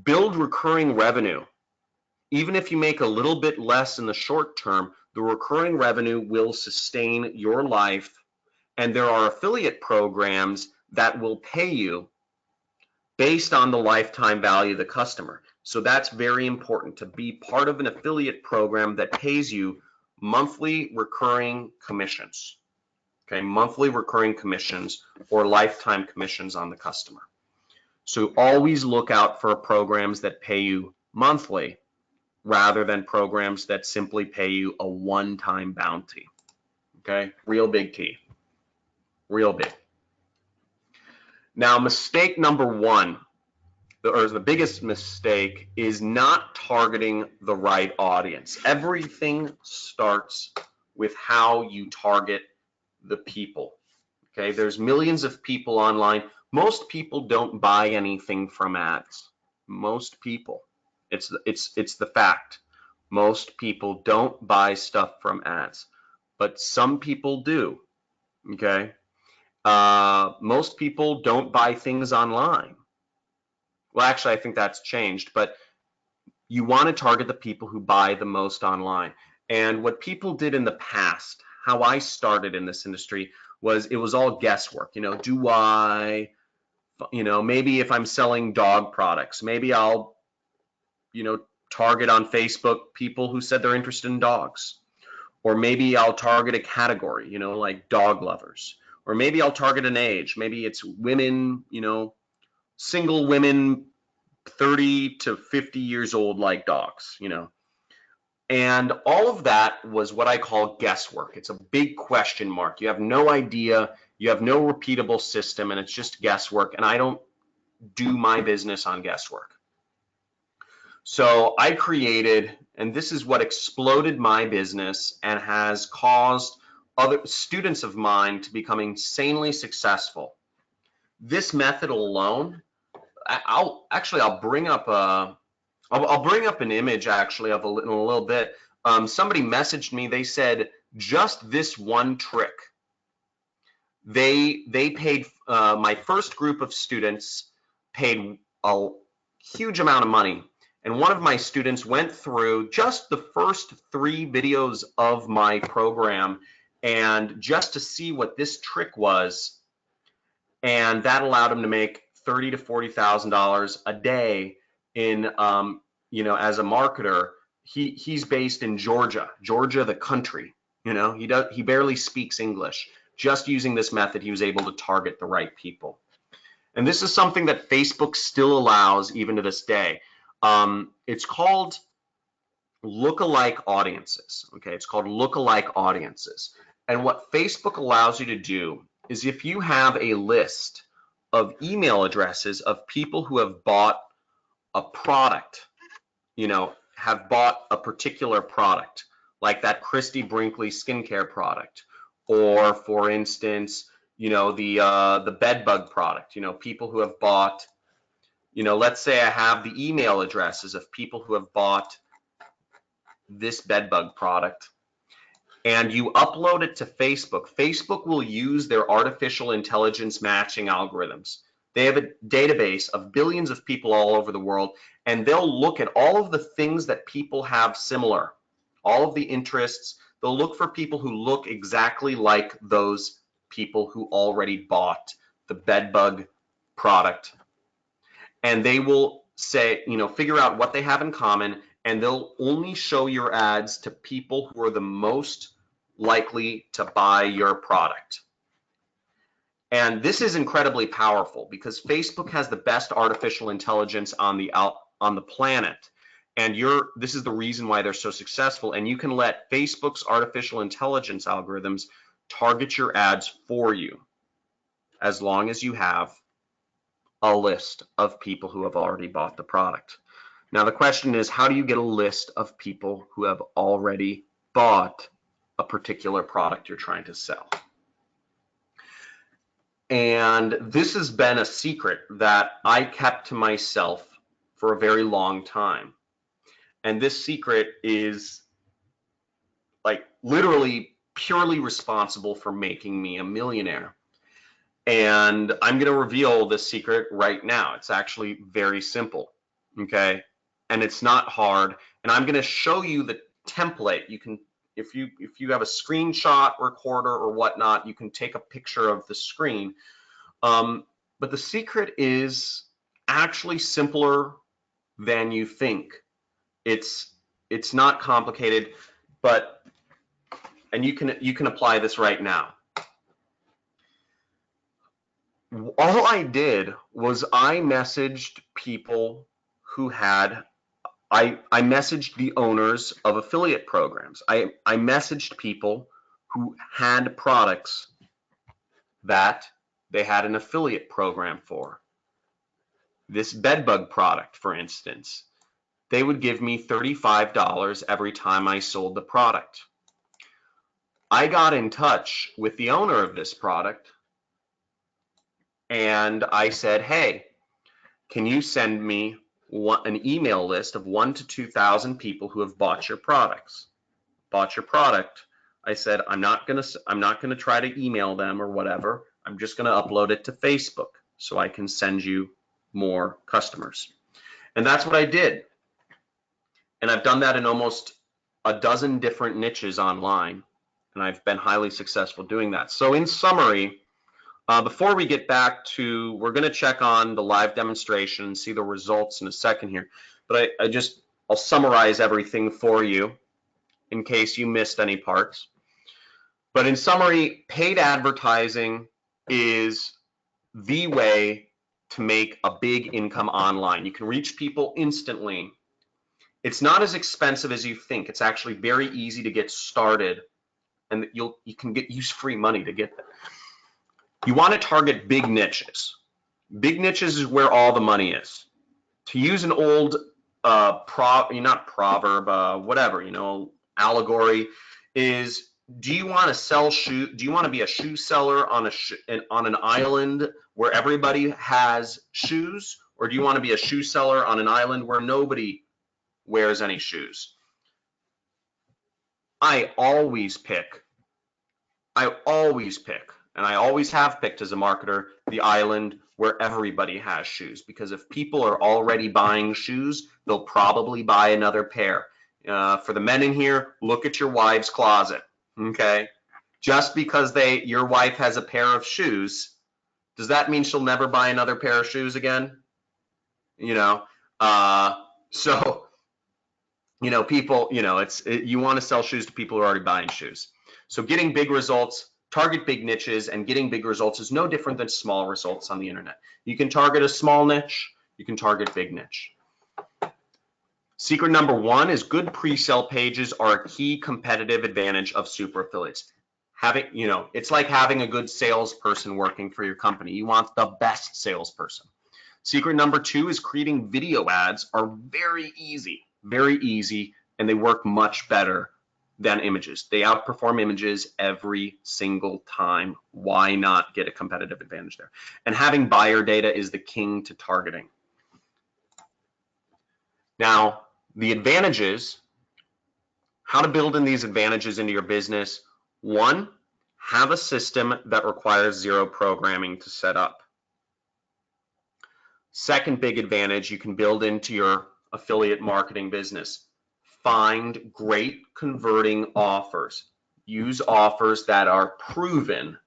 build recurring revenue. Even if you make a little bit less in the short term, the recurring revenue will sustain your life, and there are affiliate programs that will pay you based on the lifetime value of the customer. So that's very important, to be part of an affiliate program that pays you monthly recurring commissions. Okay, monthly recurring commissions or lifetime commissions on the customer. So always look out for programs that pay you monthly rather than programs that simply pay you a one-time bounty. Okay, real big key. Real big. Now, mistake number one, or the biggest mistake, is not targeting the right audience. Everything starts with how you target the people. Okay, there's millions of people online. Most people don't buy anything from ads. Most people. It's the fact. Most people don't buy stuff from ads, but some people do. Okay. Most people don't buy things online. Well, actually, I think that's changed, but you want to target the people who buy the most online. And what people did in the past, how I started in this industry, was it was all guesswork. Do I, maybe if I'm selling dog products, maybe I'll, target on Facebook people who said they're interested in dogs. Or maybe I'll target a category, like dog lovers. Or maybe I'll target an age. Maybe it's women, single women 30 to 50 years old like dogs, And all of that was what I call guesswork. It's a big question mark. You have no idea. You have no repeatable system, and it's just guesswork. And I don't do my business on guesswork. So I created, and this is what exploded my business and has caused other students of mine to become insanely successful. This method alone, I'll bring up I'll bring up an image actually of in a little bit. Somebody messaged me. They said just this one trick. They paid my first group of students paid a huge amount of money. And one of my students went through just the first 3 videos of my program, and just to see what this trick was, and that allowed him to make $30,000 to $40,000 a day in, as a marketer. He's based in Georgia, the country. He barely speaks English. Just using this method, he was able to target the right people. And this is something that Facebook still allows even to this day. It's called lookalike audiences. Okay, it's called lookalike audiences. And what Facebook allows you to do is, if you have a list of email addresses of people who have bought a product, have bought a particular product, like that Christy Brinkley skincare product, or for instance, the bed bug product, people who have bought, let's say I have the email addresses of people who have bought this bed bug product, and you upload it to Facebook. Facebook will use their artificial intelligence matching algorithms. They have a database of billions of people all over the world, and they'll look at all of the things that people have similar, all of the interests. They'll look for people who look exactly like those people who already bought the bed bug product. And they will say, figure out what they have in common, and they'll only show your ads to people who are the most likely to buy your product. And this is incredibly powerful because Facebook has the best artificial intelligence on the planet. And this is the reason why they're so successful. And you can let Facebook's artificial intelligence algorithms target your ads for you, as long as you have a list of people who have already bought the product. Now the question is, how do you get a list of people who have already bought a particular product you're trying to sell? And this has been a secret that I kept to myself for a very long time. And this secret is like literally purely responsible for making me a millionaire. And I'm going to reveal this secret right now. It's actually very simple, okay? And it's not hard. And I'm going to show you the template. You can, if you have a screenshot recorder or whatnot, you can take a picture of the screen. But the secret is actually simpler than you think. It's not complicated, and you can apply this right now. All I did was I messaged people who had, I messaged the owners of affiliate programs. I messaged people who had products that they had an affiliate program for. This bedbug product, for instance, they would give me $35 every time I sold the product. I got in touch with the owner of this product and I said, hey, can you send me an email list of 1,000 to 2,000 people who have bought your products? Bought your product. I said, I'm not gonna try to email them or whatever. I'm just gonna upload it to Facebook so I can send you more customers. And that's what I did. And I've done that in almost a dozen different niches online, and I've been highly successful doing that. So in summary, before we get back to, we're going to check on the live demonstration and see the results in a second here, but I'll summarize everything for you in case you missed any parts. But in summary, paid advertising is the way to make a big income online. You can reach people instantly. It's not as expensive as you think. It's actually very easy to get started, and you can use free money to get there. You want to target big niches. Big niches is where all the money is. To use an old allegory is, do you want to sell shoes? Do you want to be a shoe seller on an island where everybody has shoes, or do you want to be a shoe seller on an island where nobody wears any shoes? I always pick, and I always have picked as a marketer, the island where everybody has shoes, because if people are already buying shoes, they'll probably buy another pair. For the men in here, look at your wife's closet, okay? Just because your wife has a pair of shoes Does that mean she'll never buy another pair of shoes again? You know, so, you know, people, you know, you want to sell shoes to people who are already buying shoes. So getting big results, target big niches, and getting big results is no different than small results on the internet. You can target a small niche, you can target big niche. Secret number 1 is good pre-sale pages are a key competitive advantage of super affiliates. Having, you know, it's like having a good salesperson working for your company. You want the best salesperson. Secret number 2 is creating video ads are very easy, and they work much better than images. They outperform images every single time. Why not get a competitive advantage there? And having buyer data is the king to targeting. Now, the advantages, how to build in these advantages into your business. 1, have a system that requires 0 programming to set up. Second big advantage you can build into your affiliate marketing business. Find great converting offers. Use offers that are proven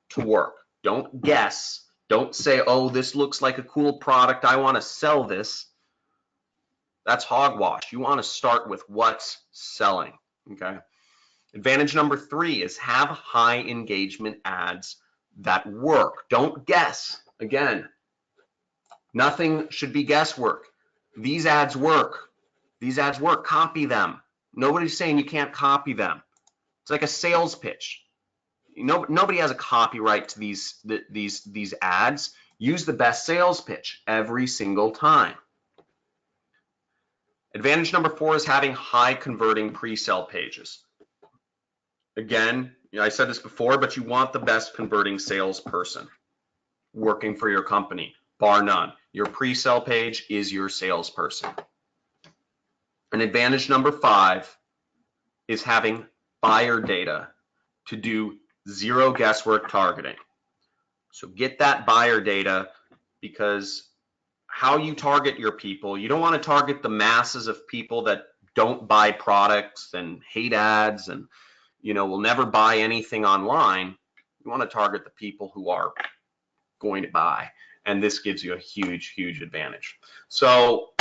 to work. Don't guess. Don't say, oh, this looks like a cool product, I want to sell this. That's hogwash. You want to start with what's selling, okay? Advantage number 3 is have high engagement ads that work. Don't guess. Again, nothing should be guesswork. These ads work. These ads work. Copy them. Nobody's saying you can't copy them. It's like a sales pitch. Nobody has a copyright to these ads. Use the best sales pitch every single time. Advantage number 4 is having high converting pre-sale pages. Again, I said this before, but you want the best converting salesperson working for your company, bar none. Your pre-sale page is your salesperson. And advantage number 5 is having buyer data to do 0 guesswork targeting. So get that buyer data, because how you target your people, you don't want to target the masses of people that don't buy products and hate ads and, you know, will never buy anything online. You want to target the people who are going to buy, and this gives you a huge advantage. So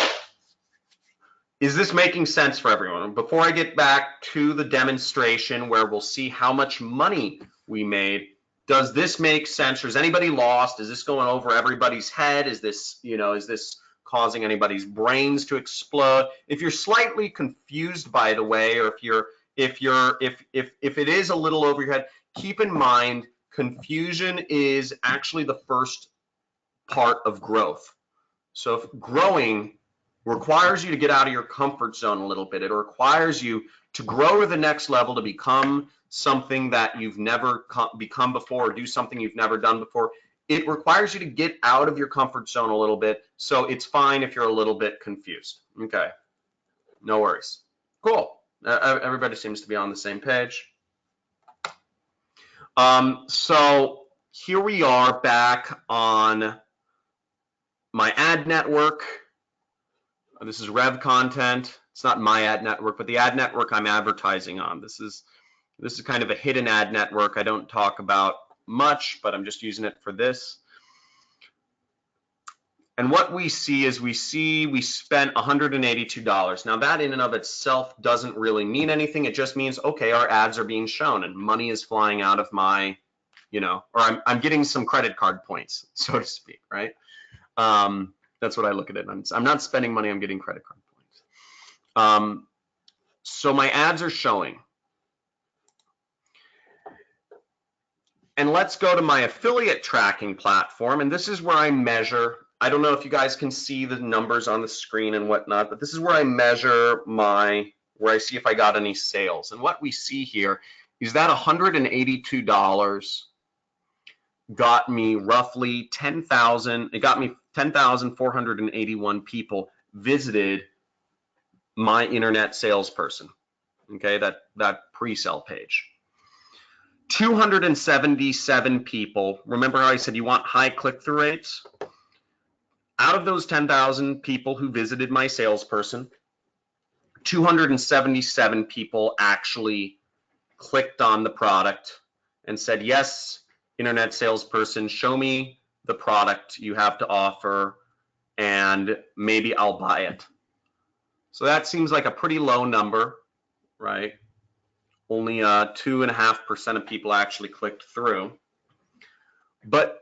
is this making sense for everyone? Before I get back to the demonstration where we'll see how much money we made, does this make sense, or is anybody lost? Is this going over everybody's head? Is this, you know, is this causing anybody's brains to explode? If you're slightly confused, by the way, or if it is a little over your head, keep in mind confusion is actually the first part of growth. So if growing requires you to get out of your comfort zone a little bit, it requires you to grow to the next level, to become something that you've never become before, or do something you've never done before. It requires you to get out of your comfort zone a little bit. So it's fine if you're a little bit confused. Okay, no worries. Cool. Everybody seems to be on the same page. So here we are back on my ad network. This is Rev Content. It's not my ad network, but the ad network I'm advertising on. This is kind of a hidden ad network I don't talk about much, but I'm just using it for this. And what we see is we spent $182. Now that in and of itself doesn't really mean anything. It just means, okay, our ads are being shown and money is flying out of my, you know, or I'm getting some credit card points, so to speak, right? That's what I look at it. I'm not spending money, I'm getting credit card points. So my ads are showing. And let's go to my affiliate tracking platform, and this is where I measure. I don't know if you guys can see the numbers on the screen and whatnot, but this is where I measure where I see if I got any sales. And what we see here is that $182 got me roughly 10,000. It got me 10,481 people visited my internet salesperson. Okay, that pre-sale page. 277 people. Remember how I said you want high click-through rates? Out of those 10,000 people who visited my salesperson, 277 people actually clicked on the product and said, yes, internet salesperson, show me the product you have to offer, and maybe I'll buy it. So that seems like a pretty low number, right? Only 2.5% of people actually clicked through. But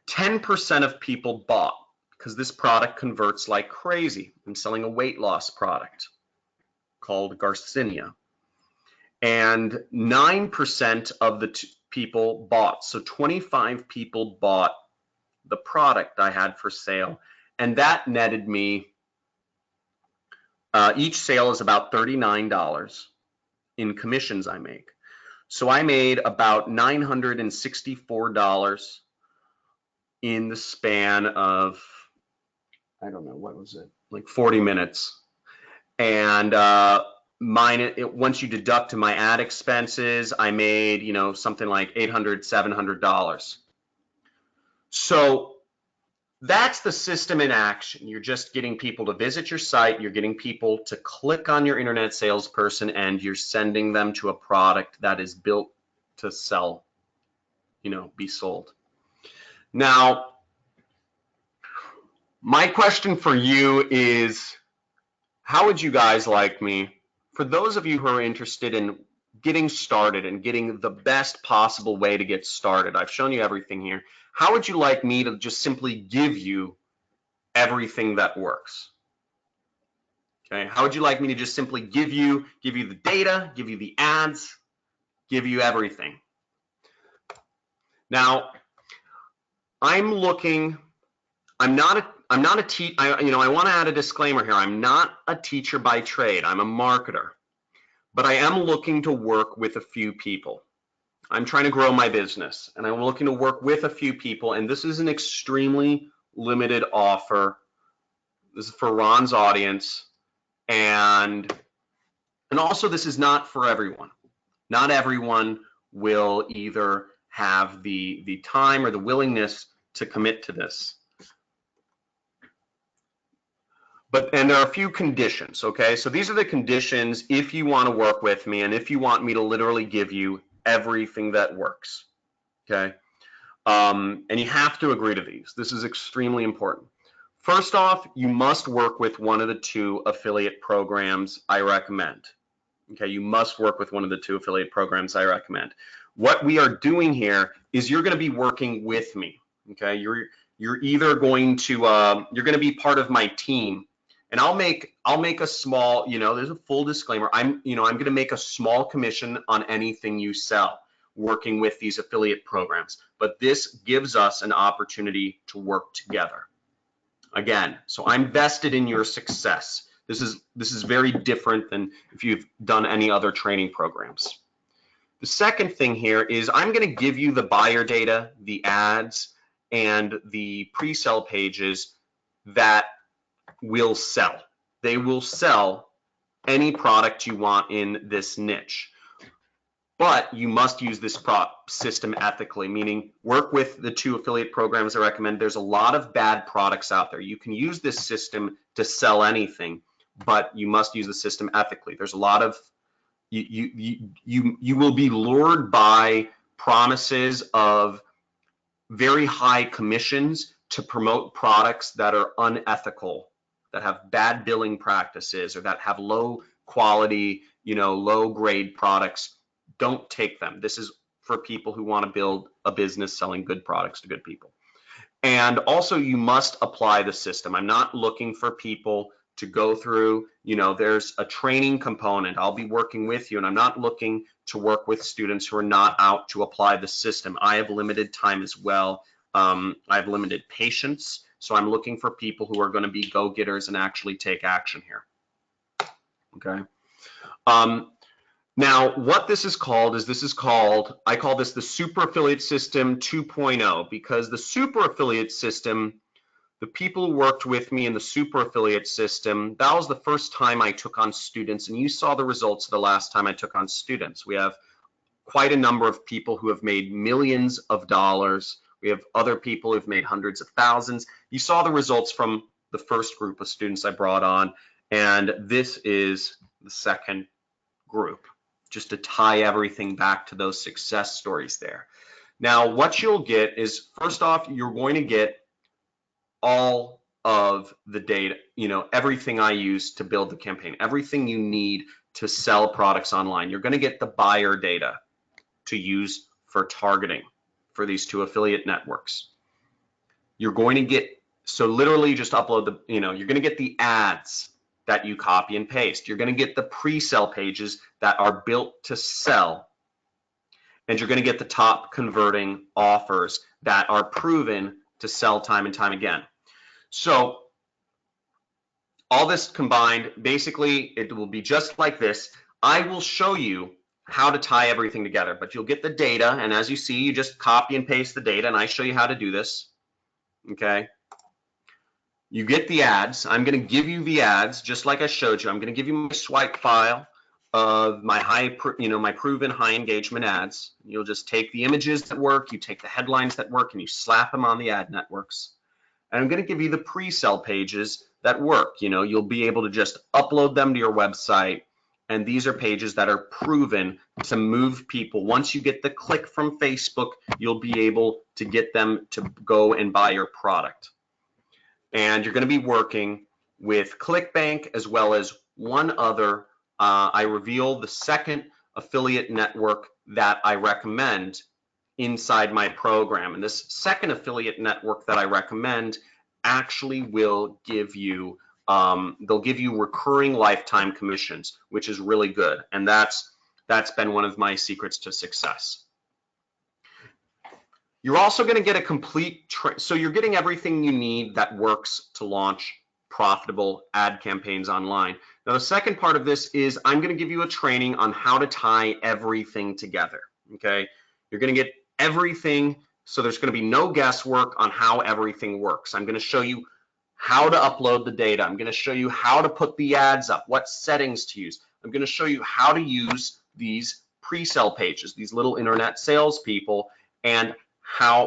10% of people bought because this product converts like crazy. I'm selling a weight loss product called Garcinia. And 9% of the people bought. So 25 people bought the product I had for sale. And that netted me, each sale is about $39 in commissions I make. So I made about $964 in the span of, I don't know, what was it? Like 40 minutes. And once you deduct my ad expenses, I made, you know, something like $800, $700. So that's the system in action. You're just getting people to visit your site. You're getting people to click on your internet salesperson, and you're sending them to a product that is built to sell, you know, be sold. Now, my question for you is, how would you guys like me, for those of you who are interested in getting started and getting the best possible way to get started, I've shown you everything here. How would you like me to just simply give you everything that works? Okay, how would you like me to just simply give you the data, give you the ads, give you everything? Now, I want to add a disclaimer here. I'm not a teacher by trade. I'm a marketer, but I am looking to work with a few people. I'm trying to grow my business, and I'm looking to work with a few people, and this is an extremely limited offer. This is for Ron's audience, and also this is not for everyone. Not everyone will either have the time or the willingness to commit to this. And there are a few conditions, okay? So these are the conditions if you want to work with me and if you want me to literally give you everything that works, okay? And you have to agree to these. This is extremely important. First off, you must work with one of the 2 affiliate programs I recommend. Okay, you must work with one of the 2 affiliate programs I recommend. What we are doing here is you're going to be working with me. Okay, you're either going to you're going to be part of my team, and I'll make a small, you know, there's a full disclaimer. I'm going to make a small commission on anything you sell working with these affiliate programs, but this gives us an opportunity to work together. Again, so I'm vested in your success. This is very different than if you've done any other training programs. The second thing here is I'm going to give you the buyer data, the ads, and the pre-sale pages that will sell. They will sell any product you want in this niche. But you must use this system ethically, meaning work with the 2 affiliate programs I recommend. There's a lot of bad products out there. You can use this system to sell anything, but you must use the system ethically. There's a lot of, you will be lured by promises of very high commissions to promote products that are unethical, that have bad billing practices, or that have low quality, you know, low grade products. Don't take them. This is for people who want to build a business selling good products to good people. And also, you must apply the system. I'm not looking for people to go through, you know, there's a training component. I'll be working with you, and I'm not looking to work with students who are not out to apply the system. I have limited time as well. I have limited patience. So I'm looking for people who are going to be go-getters and actually take action here. Okay. Now, what this is called is I call this the Super Affiliate System 2.0, because the Super Affiliate System, the people who worked with me in the Super Affiliate System, that was the first time I took on students, and you saw the results the last time I took on students. We have quite a number of people who have made millions of dollars. We have other people who've made hundreds of thousands. You saw the results from the first group of students I brought on, and this is the second group, just to tie everything back to those success stories there. Now, what you'll get is, first off, you're going to get all of the data, everything I use to build the campaign, everything you need to sell products online. You're going to get the buyer data to use for targeting for these 2 affiliate networks. You're going to get, so literally just upload the, you're going to get the ads that you copy and paste. You're going to get the pre-sell pages that are built to sell. And you're going to get the top converting offers that are proven to sell time and time again. So all this combined, basically, it will be just like this. I will show you how to tie everything together, but you'll get the data. And as you see, you just copy and paste the data, and I show you how to do this. Okay. You get the ads. I'm going to give you the ads just like I showed you. I'm going to give you my swipe file of my my proven high engagement ads. You'll just take the images that work, you take the headlines that work, and you slap them on the ad networks. And I'm going to give you the pre-sell pages that work. You'll be able to just upload them to your website. And these are pages that are proven to move people. Once you get the click from Facebook, you'll be able to get them to go and buy your product. And you're going to be working with ClickBank as well as one other. I reveal the second affiliate network that I recommend inside my program. And this second affiliate network that I recommend actually will give you, they'll give you recurring lifetime commissions, which is really good. And that's been one of my secrets to success. You're also going to get a complete, so you're getting everything you need that works to launch profitable ad campaigns online. Now, the second part of this is I'm going to give you a training on how to tie everything together. Okay, you're going to get everything, so there's going to be no guesswork on how everything works. I'm going to show you how to upload the data. I'm going to show you how to put the ads up, what settings to use. I'm going to show you how to use these pre-sell pages, these little internet salespeople, and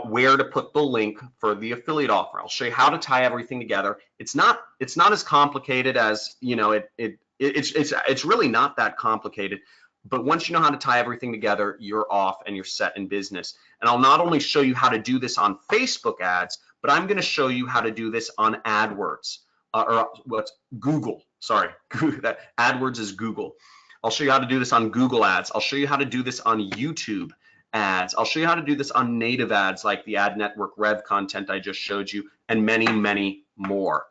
where to put the link for the affiliate offer. I'll show you how to tie everything together. It's not as complicated as, it's really not that complicated. But once you know how to tie everything together, you're off and you're set in business. And I'll not only show you how to do this on Facebook ads, but I'm going to show you how to do this on AdWords, or what's Google. Sorry, that AdWords is Google. I'll show you how to do this on Google ads. I'll show you how to do this on YouTube ads. I'll show you how to do this on native ads like the ad network Rev content I just showed you, and many, many more.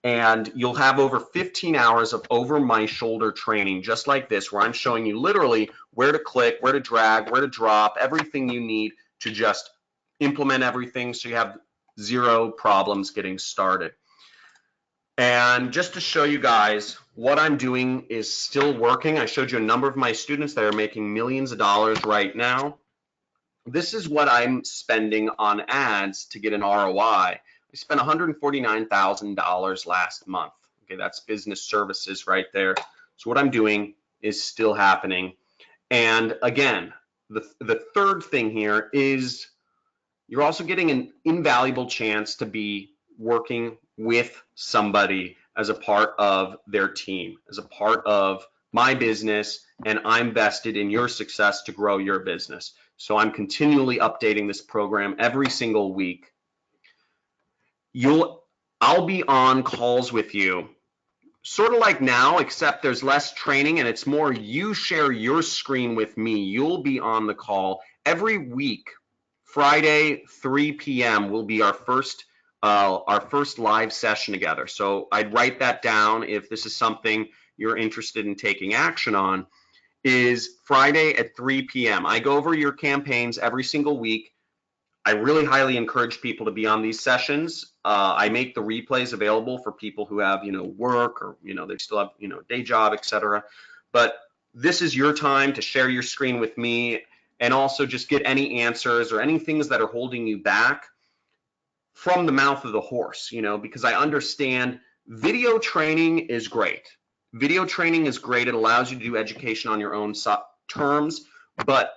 And you'll have over 15 hours of over my shoulder training just like this, where I'm showing you literally where to click, where to drag, where to drop, everything you need to just implement everything so you have zero problems getting started. And just to show you guys what I'm doing is still working. I showed you a number of my students that are making millions of dollars right now. This is what I'm spending on ads to get an ROI. I spent $149,000 last month. Okay, that's business services right there. So what I'm doing is still happening. And again, the third thing here is you're also getting an invaluable chance to be working with somebody as a part of their team, as a part of my business, and I'm vested in your success to grow your business. So I'm continually updating this program every single week. I'll be on calls with you, sort of like now, except there's less training and it's more you share your screen with me. You'll be on the call every week. Friday, 3 p.m. will be our first live session together. So I'd write that down if this is something you're interested in taking action on. Is Friday at 3 p.m. I go over your campaigns every single week. I really highly encourage people to be on these sessions. I make the replays available for people who have, work, or, they still have, day job, etc. But this is your time to share your screen with me and also just get any answers or any things that are holding you back from the mouth of the horse, because I understand video training is great. Video training is great. It allows you to do education on your own terms, but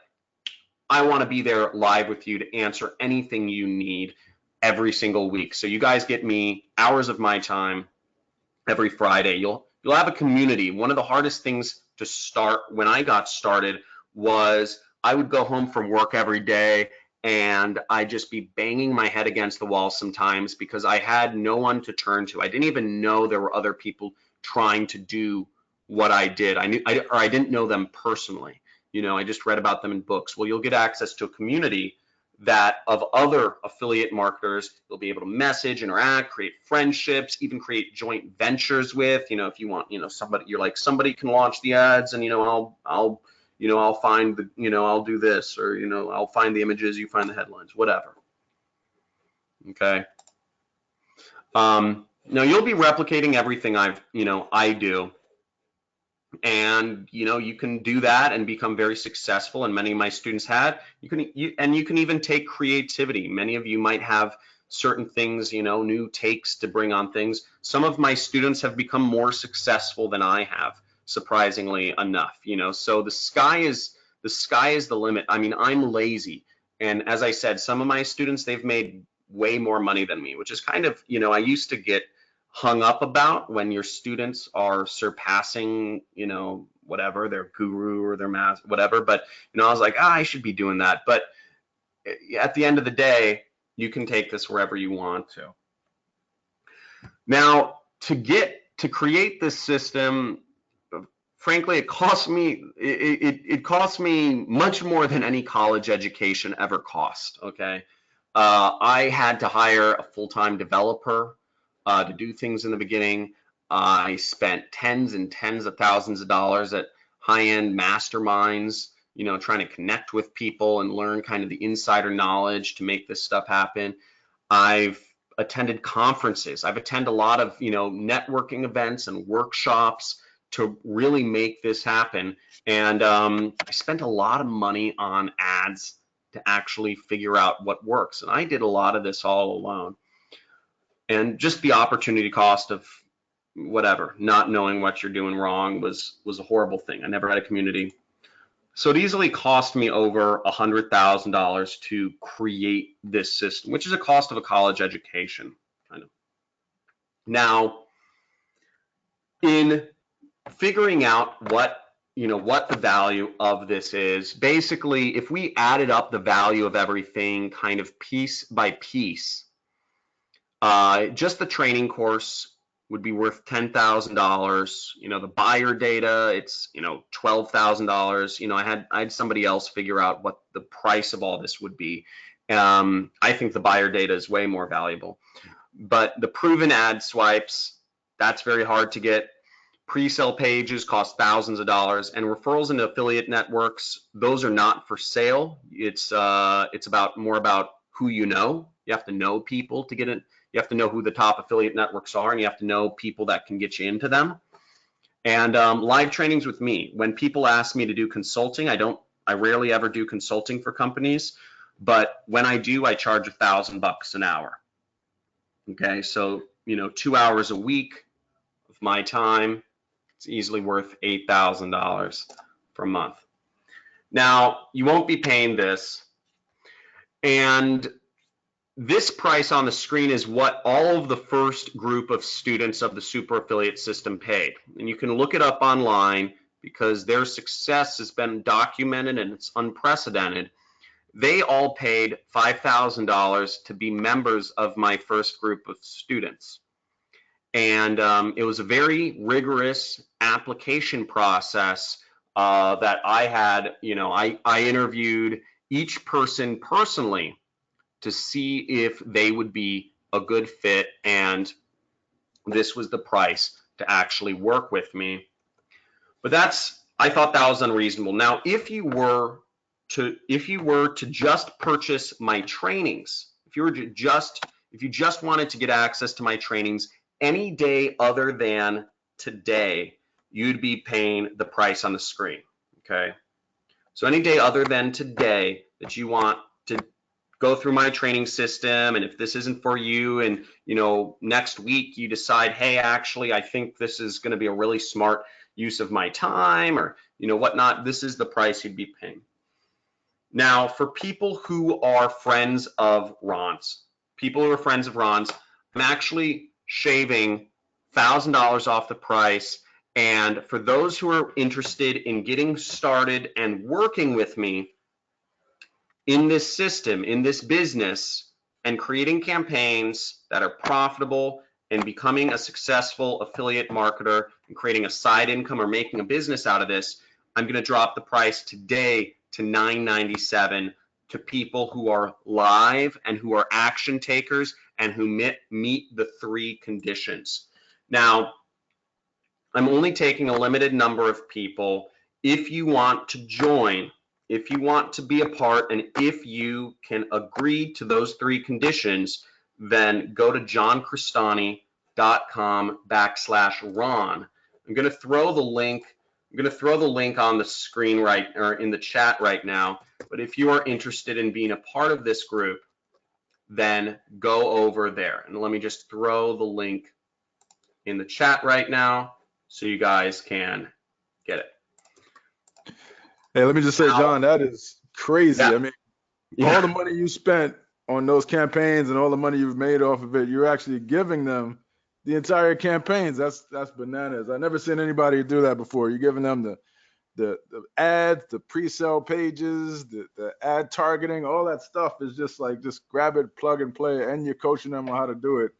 I want to be there live with you to answer anything you need every single week. So you guys get me hours of my time every Friday. You'll have a community. One of the hardest things to start when I got started was I would go home from work every day and I'd just be banging my head against the wall sometimes because I had no one to turn to. I didn't even know there were other people trying to do what I did. I didn't know them personally. You know, I just read about them in books. Well, you'll get access to a community that of other affiliate marketers. You'll be able to message, interact, create friendships, even create joint ventures with. You know, if you want, you know, somebody, you're like, somebody can launch the ads, and you know, I'll find the, you know, I'll do this, or you know, I'll find the images, you find the headlines, whatever. Okay. Now you'll be replicating everything I do. And you know, you can do that and become very successful, and many of my students had. You can even take creativity. Many of you might have certain things, you know, new takes to bring on things. Some of my students have become more successful than I have, surprisingly enough, you know. So the sky is the limit. I mean, I'm lazy, and as I said, some of my students, they've made way more money than me, which is kind of, you know, I used to get hung up about when your students are surpassing, you know, whatever, their guru or their math, whatever. But, you know, I was like, I should be doing that. But at the end of the day, you can take this wherever you want to. Now, to create this system, frankly, it cost me, it cost me much more than any college education ever cost, okay? I had to hire a full-time developer to do things in the beginning. I spent tens and tens of thousands of dollars at high-end masterminds, you know, trying to connect with people and learn kind of the insider knowledge to make this stuff happen. I've attended conferences. I've attended a lot of, you know, networking events and workshops to really make this happen. And I spent a lot of money on ads to actually figure out what works. And I did a lot of this all alone. And just the opportunity cost of whatever, not knowing what you're doing wrong was a horrible thing. I never had a community. So it easily cost me over $100,000 to create this system, which is a cost of a college education, kind of. Now, in figuring out what the value of this is, basically, if we added up the value of everything kind of piece by piece, just the training course would be worth $10,000. You know, the buyer data, it's, you know, $12,000. You know, I had somebody else figure out what the price of all this would be. I think the buyer data is way more valuable. But the proven ad swipes, that's very hard to get. Pre-sale pages cost thousands of dollars, and referrals into affiliate networks, those are not for sale. It's more about who you know. You have to know people to get it. You have to know who the top affiliate networks are, and you have to know people that can get you into them. And live trainings with me. When people ask me to do consulting, I rarely ever do consulting for companies, but when I do, I charge $1,000 an hour. Okay, so, you know, 2 hours a week of my time, it's easily worth $8,000 per month. Now, you won't be paying this, and this price on the screen is what all of the first group of students of the super affiliate system paid. And you can look it up online because their success has been documented and it's unprecedented. They all paid $5,000 to be members of my first group of students. And it was a very rigorous application process that I had. You know, I interviewed each person personally to see if they would be a good fit, and this was the price to actually work with me. But I thought that was unreasonable. Now, if you were to just purchase my trainings, if you just wanted to get access to my trainings any day other than today, you'd be paying the price on the screen. Okay, so any day other than today that you want to go through my training system, and if this isn't for you, and you know, next week you decide, hey, actually I think this is going to be a really smart use of my time, or you know, whatnot, this is the price you'd be paying. Now, for people who are friends of Ron's, I'm actually shaving $1,000 off the price. And for those who are interested in getting started and working with me, in this system, in this business, and creating campaigns that are profitable and becoming a successful affiliate marketer and creating a side income or making a business out of this, I'm going to drop the price today to $9.97 to people who are live and who are action takers and who meet the 3 conditions. Now, I'm only taking a limited number of people. If you want to join, if you want to be a part, and if you can agree to those 3 conditions, then go to johncristani.com/Ron. I'm going to throw the link. I'm going to throw the link on the screen or in the chat right now. But if you are interested in being a part of this group, then go over there. And let me just throw the link in the chat right now so you guys can get it. Hey, let me just say, John, that is crazy. Yeah. I mean, all the money you spent on those campaigns and all the money you've made off of it, you're actually giving them the entire campaigns. That's bananas. I've never seen anybody do that before. You're giving them the ads, the pre-sale pages, the ad targeting, all that stuff is just grab it, plug and play, and you're coaching them on how to do it.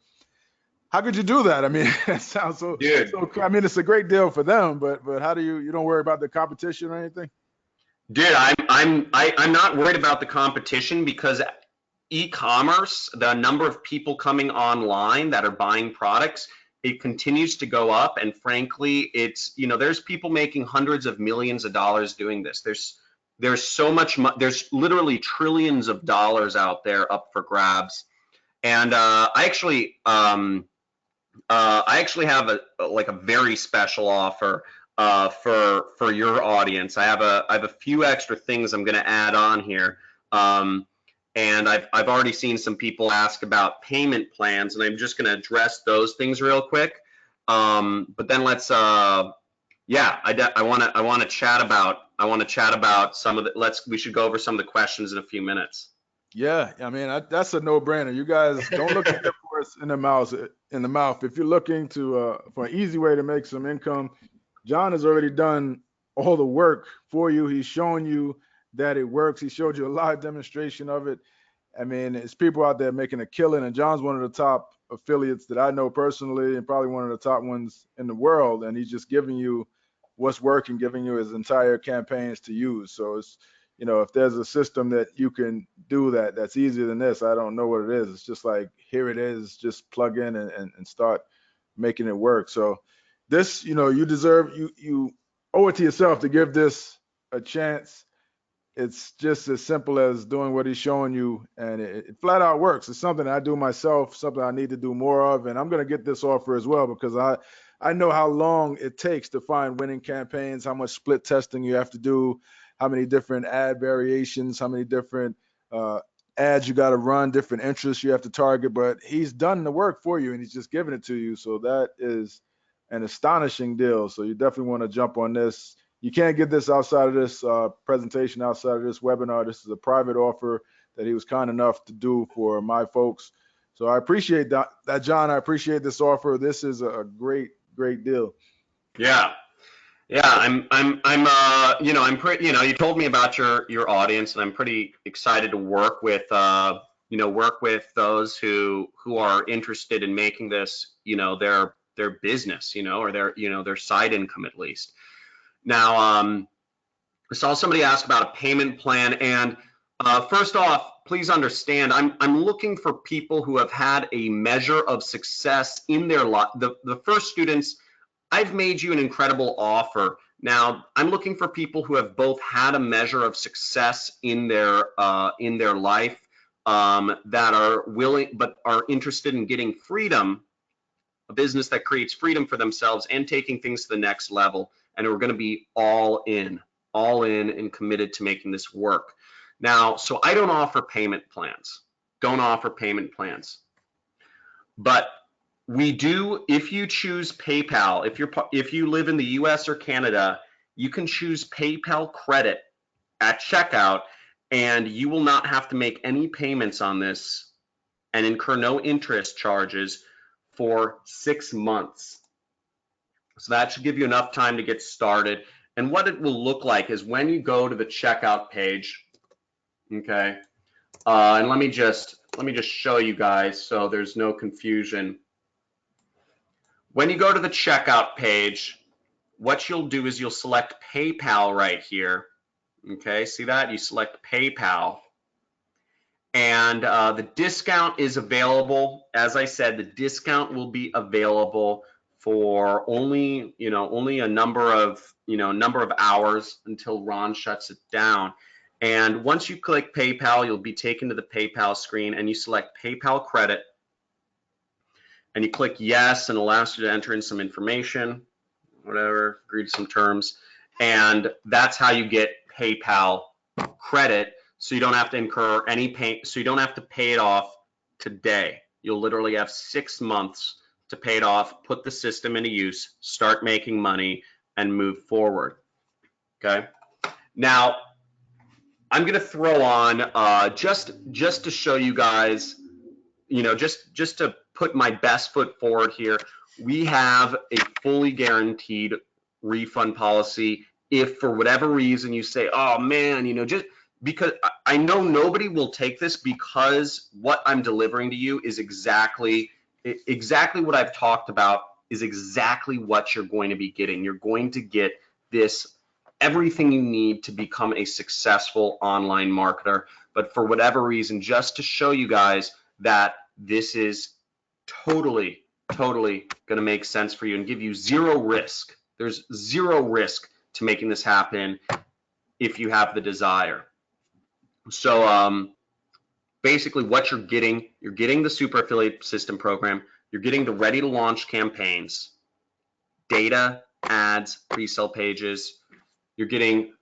How could you do that? I mean, that sounds so. Dude. I mean, it's a great deal for them, but how do you don't worry about the competition or anything? Dude, I'm not worried about the competition because e-commerce, the number of people coming online that are buying products, it continues to go up. And frankly, it's, there's people making hundreds of millions of dollars doing this. There's so much, there's literally trillions of dollars out there up for grabs. And I actually have a very special offer for your audience. I have a few extra things I'm going to add on here. And I've already seen some people ask about payment plans, and I'm just going to address those things real quick. But then let's I want to chat about some of the we should go over some of the questions in a few minutes. Yeah, I mean, that's a no-brainer. You guys don't look at the horse in the mouth. If you're looking to for an easy way to make some income, John has already done all the work for you. He's shown you that it works. He showed you a live demonstration of it. I mean, it's people out there making a killing, and John's one of the top affiliates that I know personally, and probably one of the top ones in the world. And he's just giving you what's working, giving you his entire campaigns to use. So it's, if there's a system that you can do that's easier than this, I don't know what it is. It's just like, here it is, just plug in and start making it work. So this, you deserve, you owe it to yourself to give this a chance. It's just as simple as doing what he's showing you, and it flat out works. It's something I do myself, something I need to do more of, and I'm going to get this offer as well because I know how long it takes to find winning campaigns, how much split testing you have to do, how many different ad variations, how many different ads you got to run, different interests you have to target, but he's done the work for you and he's just giving it to you. So that is an astonishing deal. So you definitely want to jump on this. You can't get this outside of this presentation, outside of this webinar. This is a private offer that he was kind enough to do for my folks. So I appreciate that, John. I appreciate this offer. This is a great deal. Yeah. I'm pretty, you told me about your audience, and I'm pretty excited to work with, those who are interested in making this, their business, or their side income at least. Now, I saw somebody ask about a payment plan, and first off, please understand, I'm looking for people who have had a measure of success in their life. The first students, I've made you an incredible offer. Now, I'm looking for people who have both had a measure of success in their life, that are willing but are interested in getting freedom, a business that creates freedom for themselves and taking things to the next level, and we're going to be all in and committed to making this work. Now, so I don't offer payment plans. But we do, if you choose PayPal, if you live in the US or Canada, you can choose PayPal credit at checkout, and you will not have to make any payments on this and incur no interest charges for 6 months. So that should give you enough time to get started. And what it will look like is when you go to the checkout page, Okay. And let me just show you guys so there's no confusion. When you go to the checkout page, what you'll do is you'll select PayPal right here. Okay, see that? You select PayPal. And the discount is available. As I said, the discount will be available for only a number of hours until Ron shuts it down. And once you click PayPal, you'll be taken to the PayPal screen, and you select PayPal credit, and you click yes, and it allows you to enter in some information, whatever, agree to some terms, and that's how you get PayPal credit. So you don't have to incur any pay, so you don't have to pay it off today. You'll literally have 6 months to pay it off, put the system into use, start making money, and move forward. Okay. Now, I'm going to throw on just to show you guys, just to put my best foot forward here. We have a fully guaranteed refund policy. If for whatever reason you say, oh man, just because I know nobody will take this, because what I'm delivering to you is exactly what I've talked about, is exactly what you're going to be getting. You're going to get this, everything you need to become a successful online marketer. But for whatever reason, just to show you guys that this is totally going to make sense for you and give you zero risk. There's zero risk to making this happen if you have the desire. So basically what you're getting the super affiliate system program, you're getting the ready to launch campaigns, data, ads, pre-sale pages, you're getting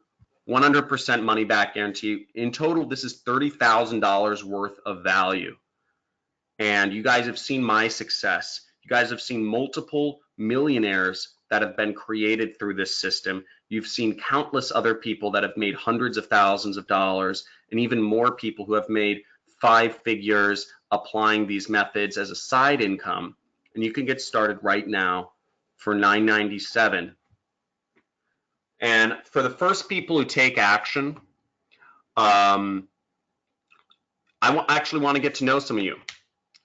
100% money back guarantee. In total, this is $30,000 worth of value. And you guys have seen my success. You guys have seen multiple millionaires that have been created through this system. You've seen countless other people that have made hundreds of thousands of dollars, and even more people who have made 5 figures applying these methods as a side income. And you can get started right now for $9.97. And for the first people who take action, I actually want to get to know some of you.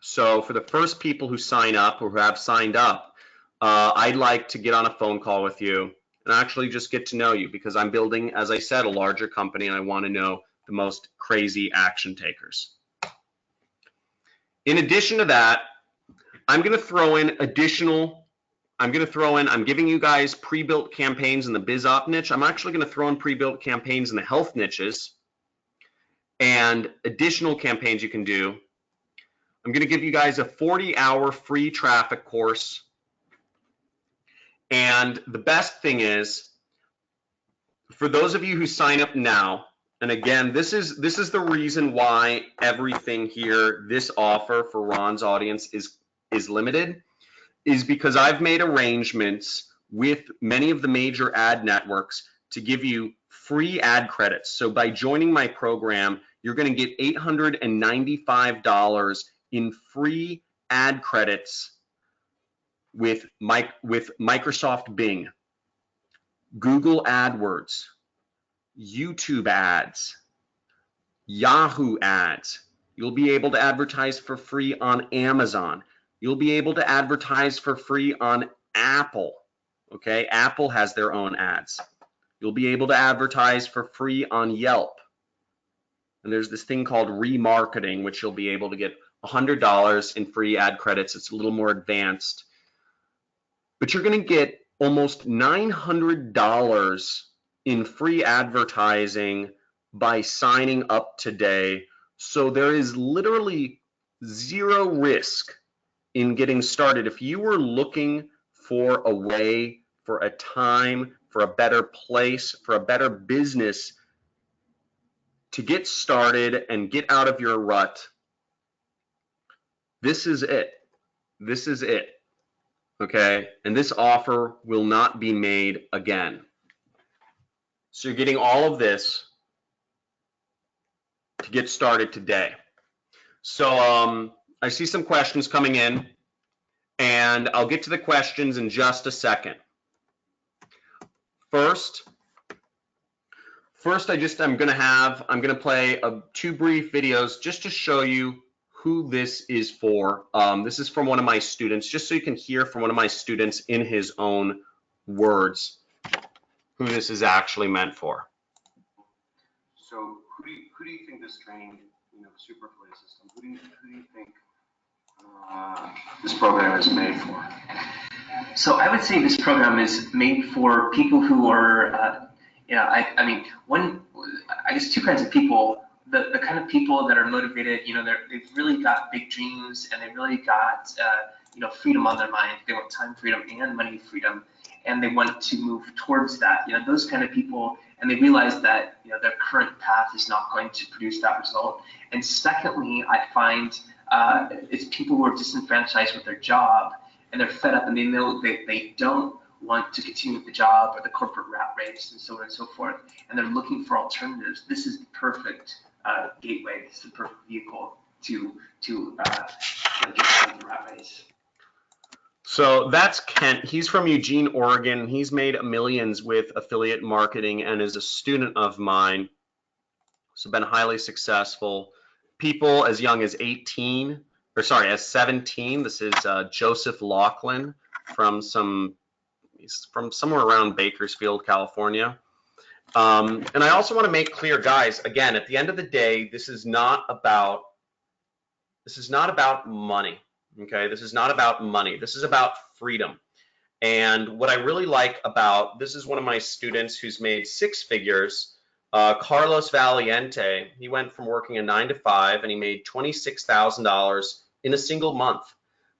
So for the first people who sign up or who have signed up, I'd like to get on a phone call with you and actually just get to know you, because I'm building, as I said, a larger company, and I want to know the most crazy action takers. In addition to that, I'm going to throw in I'm giving you guys pre-built campaigns in the biz op niche. I'm actually going to throw in pre-built campaigns in the health niches and additional campaigns you can do. I'm going to give you guys a 40-hour free traffic course. And the best thing is, for those of you who sign up now, and again, this is the reason why everything here, this offer for Ron's audience is limited, is because I've made arrangements with many of the major ad networks to give you free ad credits. So by joining my program, you're going to get $895 in free ad credits with Microsoft Bing, Google AdWords, YouTube ads, Yahoo ads. You'll be able to advertise for free on Amazon. You'll be able to advertise for free on Apple. Okay, Apple has their own ads. You'll be able to advertise for free on Yelp. And there's this thing called remarketing, which you'll be able to get $100 in free ad credits. It's a little more advanced. But you're going to get almost $900 in free advertising by signing up today. So there is literally zero risk in getting started. If you were looking for a way, for a time, for a better place, for a better business to get started and get out of your rut, this is it. This is it. Okay, and this offer will not be made again. So you're getting all of this to get started today. So I see some questions coming in, and I'll get to the questions in just a second. First First, I'm gonna play two brief videos just to show you who this is for. This is from one of my students, just so you can hear from one of my students in his own words who this is actually meant for. So who do you think this trained, super affiliate system? Who do you think this program is made for? So I would say this program is made for people who are, I mean, I guess two kinds of people. The kind of people that are motivated, they've really got big dreams and they really got, freedom on their mind. They want time freedom and money freedom, and they want to move towards that. Those kind of people, and they realize that, their current path is not going to produce that result. And secondly, I find it's people who are disenfranchised with their job, and they're fed up, and they know they don't want to continue with the job or the corporate rat race and so on and so forth, and they're looking for alternatives. This is the perfect gateway. This is the perfect vehicle to get out of the rat race. So that's Kent. He's from Eugene, Oregon. He's made millions with affiliate marketing and is a student of mine. So been highly successful. People as young as 17. This is Joseph Laughlin he's from somewhere around Bakersfield, California. And I also want to make clear, guys, again, at the end of the day, this is not about money. Okay, this is not about money. This is about freedom. And what I really like about this is one of my students who's made six figures, Carlos Valiente. He went from working a 9 to 5 and he made $26,000 in a single month.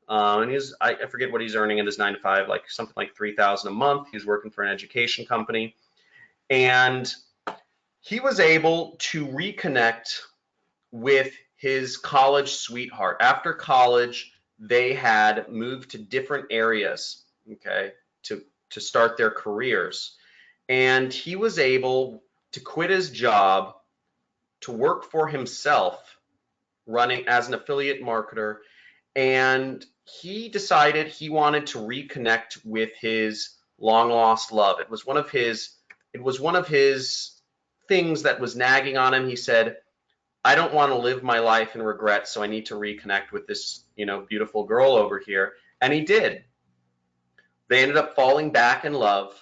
And I forget what he's earning in his 9 to 5, like something like $3,000 a month. He's working for an education company. And he was able to reconnect with his college sweetheart. After college, they had moved to different areas, okay, to start their careers. And he was able to quit his job to work for himself, running as an affiliate marketer. And he decided he wanted to reconnect with his long lost love. It was one of his things that was nagging on him. He said, I don't want to live my life in regret, so I need to reconnect with this, beautiful girl over here. And he did. They ended up falling back in love,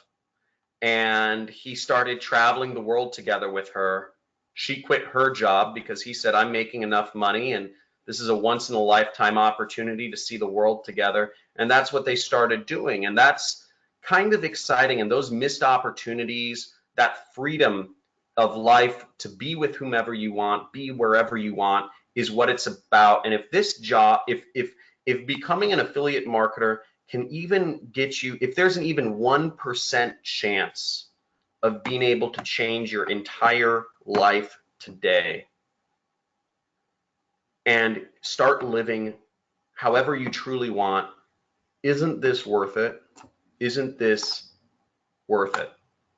and he started traveling the world together with her. She quit her job because he said, I'm making enough money, and this is a once in a lifetime opportunity to see the world together. And that's what they started doing. And that's kind of exciting. And those missed opportunities, that freedom of life to be with whomever you want, be wherever you want, is what it's about. And if this job, if becoming an affiliate marketer can even get you, if there's an even 1% chance of being able to change your entire life today and start living however you truly want, isn't this worth it? Isn't this worth it?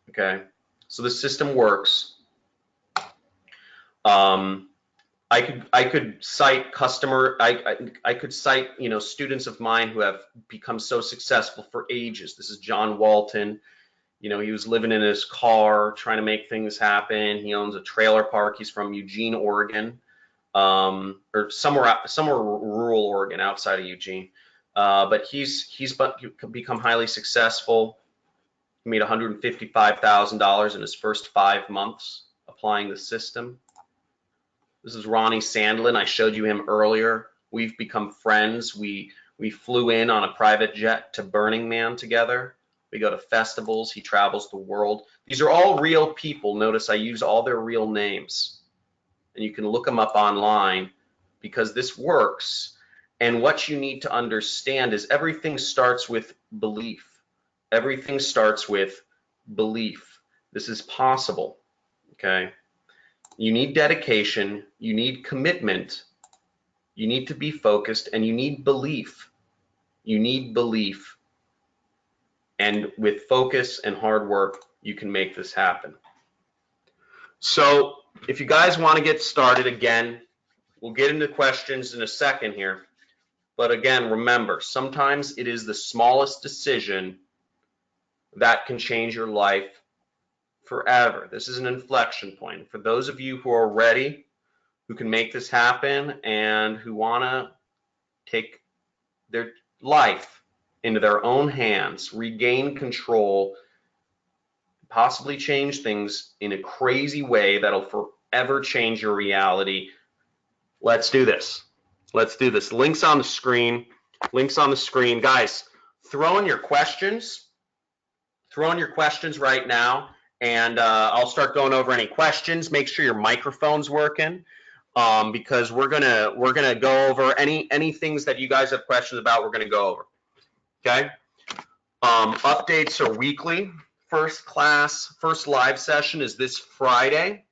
Okay, so the system works. I could cite I could cite students of mine who have become so successful for ages. This is John Walton. He was living in his car trying to make things happen. He owns a trailer park. He's from Eugene, Oregon, or somewhere rural Oregon outside of Eugene. But he's become highly successful. He made $155,000 in his first 5 months applying the system. This is Ronnie Sandlin. I showed you him earlier. We've become friends. We flew in on a private jet to Burning Man together. We go to festivals. He travels the world. These are all real people. Notice I use all their real names. And you can look them up online because this works. And what you need to understand is everything starts with belief. Everything starts with belief. This is possible, okay? You need dedication, you need commitment, you need to be focused, and you need belief. You need belief. And with focus and hard work, you can make this happen. So if you guys want to get started again, we'll get into questions in a second here. But again, remember, sometimes it is the smallest decision that can change your life forever. This is an inflection point. For those of you who are ready, who can make this happen, and who want to take their life into their own hands, regain control, possibly change things in a crazy way that'll forever change your reality, let's do this. Let's do this. Links on the screen. Links on the screen. Guys, throw in your questions. Throw in your questions right now, and I'll start going over any questions. Make sure your microphone's working, because we're gonna go over any things that you guys have questions about. We're gonna go over. Okay. Updates are weekly. First live session is this Friday.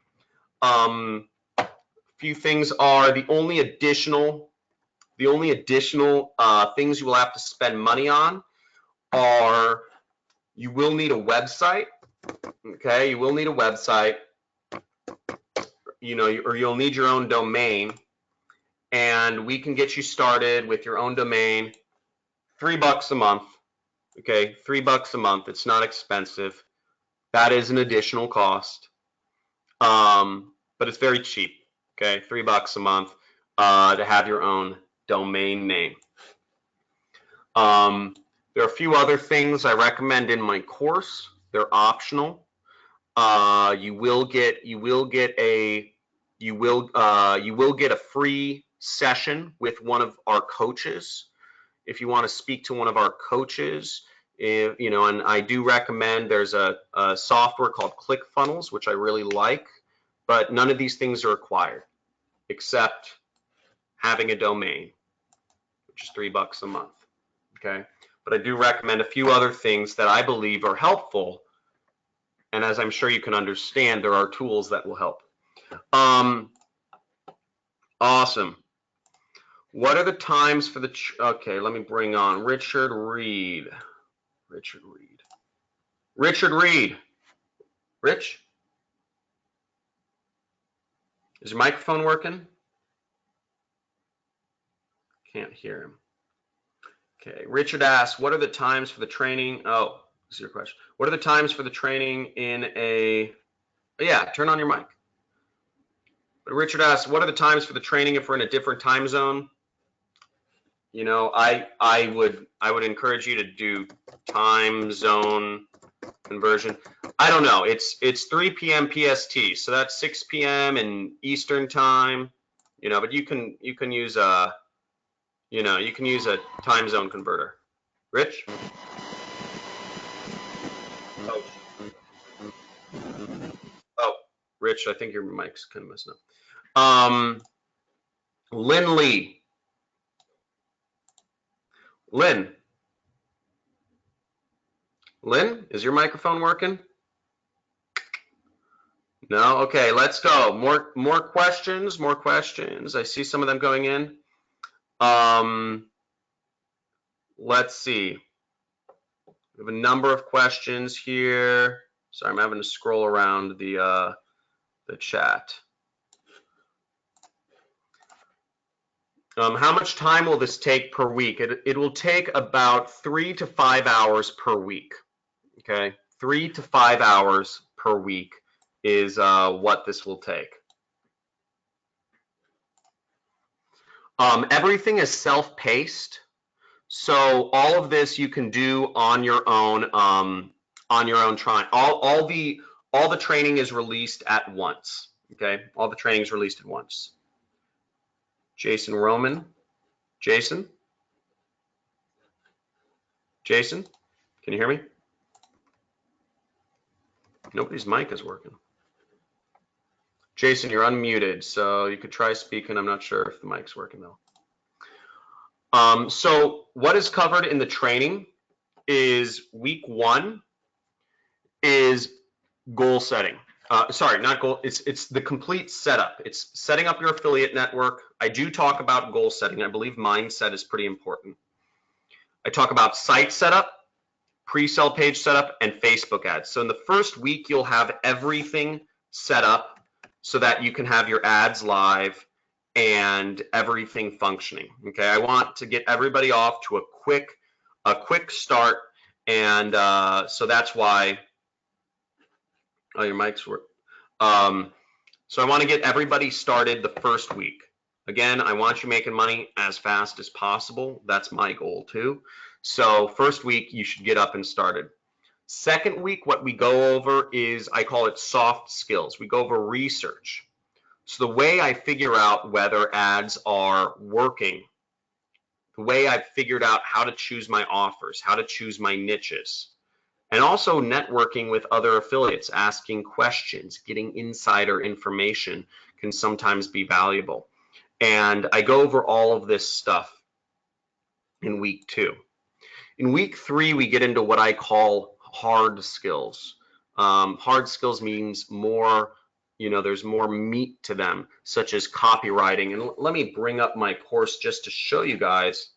Few things are the only additional things you will have to spend money on are you will need a website. Okay, you will need a website. You know, or you'll need your own domain, and we can get you started with your own domain. $3 a month. Okay, $3 a month. It's not expensive. That is an additional cost, but it's very cheap. Okay, $3 a month to have your own domain name. There are a few other things I recommend in my course. They're optional. You will get a free session with one of our coaches if you want to speak to one of our coaches. You know, and I do recommend there's a software called ClickFunnels, which I really like, but none of these things are required except having a domain, which is $3 a month. Okay, but I do recommend a few other things that I believe are helpful, and as I'm sure you can understand, there are tools that will help. Awesome. What are the times for the okay, let me bring on Richard Reed. Richard Reed. Rich? Is your microphone working? Can't hear him. Okay, Richard asks, what are the times for the training? Oh, this is your question. What are the times for the training in a, yeah, turn on your mic. But Richard asks, what are the times for the training if we're in a different time zone? You know, I would encourage you to do time zone conversion. I don't know. It's 3 p.m. PST, so that's 6 p.m. in Eastern time. You know, but you can use a time zone converter. Rich? Oh, Rich, I think your mic's kind of messing up. Lynn Lee. Lynn, is your microphone working? No? Okay, let's go. More questions, I see some of them going in. Let's see. We have a number of questions here. Sorry, I'm having to scroll around the chat. How much time will this take per week? It will take about 3 to 5 hours per week. Okay, 3 to 5 hours per week is what this will take. Everything is self-paced, so all of this you can do on your own. All the training is released at once. Okay, all the training is released at once. Jason Roman. Jason, can you hear me? Nobody's mic is working. Jason, you're unmuted, so you could try speaking. I'm not sure if the mic's working though. So what is covered in the training is week 1 is goal setting. Sorry, not goal. It's the complete setup. It's setting up your affiliate network. I do talk about goal setting. I believe mindset is pretty important. I talk about site setup, pre-sale page setup, and Facebook ads. So in the first week, you'll have everything set up so that you can have your ads live and everything functioning. Okay, I want to get everybody off to a quick start, and so that's why Oh, your mic's work. So I want to get everybody started the first week. Again, I want you making money as fast as possible. That's my goal too. So first week, you should get up and started. Second week, what we go over is, I call it soft skills. We go over research. So the way I figure out whether ads are working, the way I've figured out how to choose my offers, how to choose my niches, and also networking with other affiliates, asking questions, getting insider information can sometimes be valuable. And I go over all of this stuff in week 2. In week 3, we get into what I call hard skills. Hard skills means more, there's more meat to them, such as copywriting. And let me bring up my course just to show you guys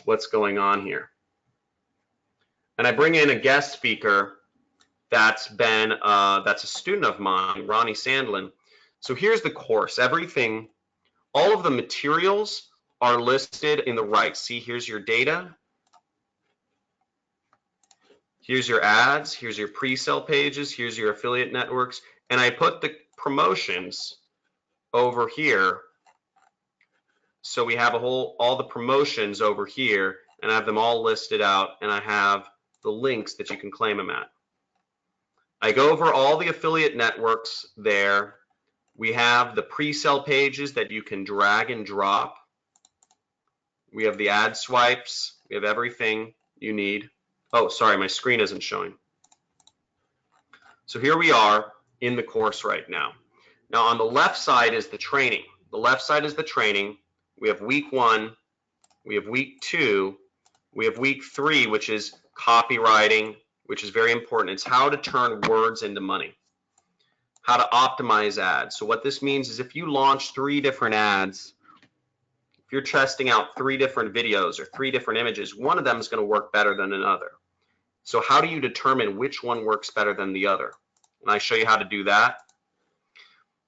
what's going on here. And I bring in a guest speaker that's a student of mine, Ronnie Sandlin. So here's the course. Everything, all of the materials are listed in the right. See, here's your data. Here's your ads. Here's your pre-sale pages. Here's your affiliate networks. And I put the promotions over here. So we have all the promotions over here, and I have them all listed out, and I have the links that you can claim them at. I go over all the affiliate networks there. We have the pre-sale pages that you can drag and drop. We have the ad swipes. We have everything you need. Oh, sorry, my screen isn't showing. So here we are in the course right now. Now on the left side is the training. The left side is the training. We have week 1, we have week 2, we have week 3, which is copywriting, which is very important. It's how to turn words into money, how to optimize ads. So what this means is if you launch 3 different ads, if you're testing out 3 different videos or 3 different images, one of them is going to work better than another. So how do you determine which one works better than the other? And I show you how to do that.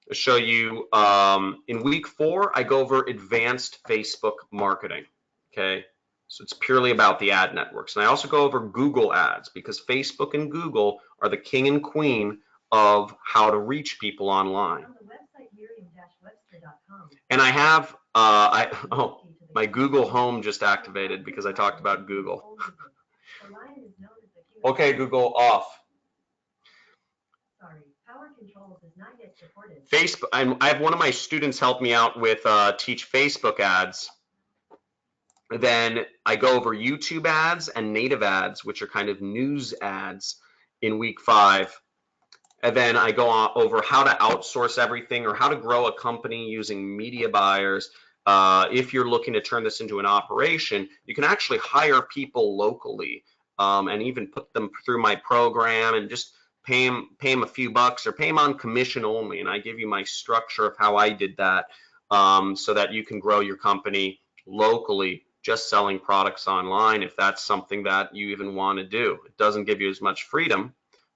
I'll show you in week 4, I go over advanced Facebook marketing. Okay, so it's purely about the ad networks. And I also go over Google ads, because Facebook and Google are the king and queen of how to reach people online. On the website miriam-webster.com. And I have my Google Home just activated because I talked about Google. Okay, Google, off. Sorry, power controls is not yet supported. Facebook, I have one of my students help me out with teach Facebook ads. Then I go over YouTube ads and native ads, which are kind of news ads, in week 5. And then I go over how to outsource everything, or how to grow a company using media buyers. If you're looking to turn this into an operation, you can actually hire people locally and even put them through my program and just pay them a few bucks, or pay them on commission only. And I give you my structure of how I did that so that you can grow your company locally, just selling products online, if that's something that you even want to do. It doesn't give you as much freedom,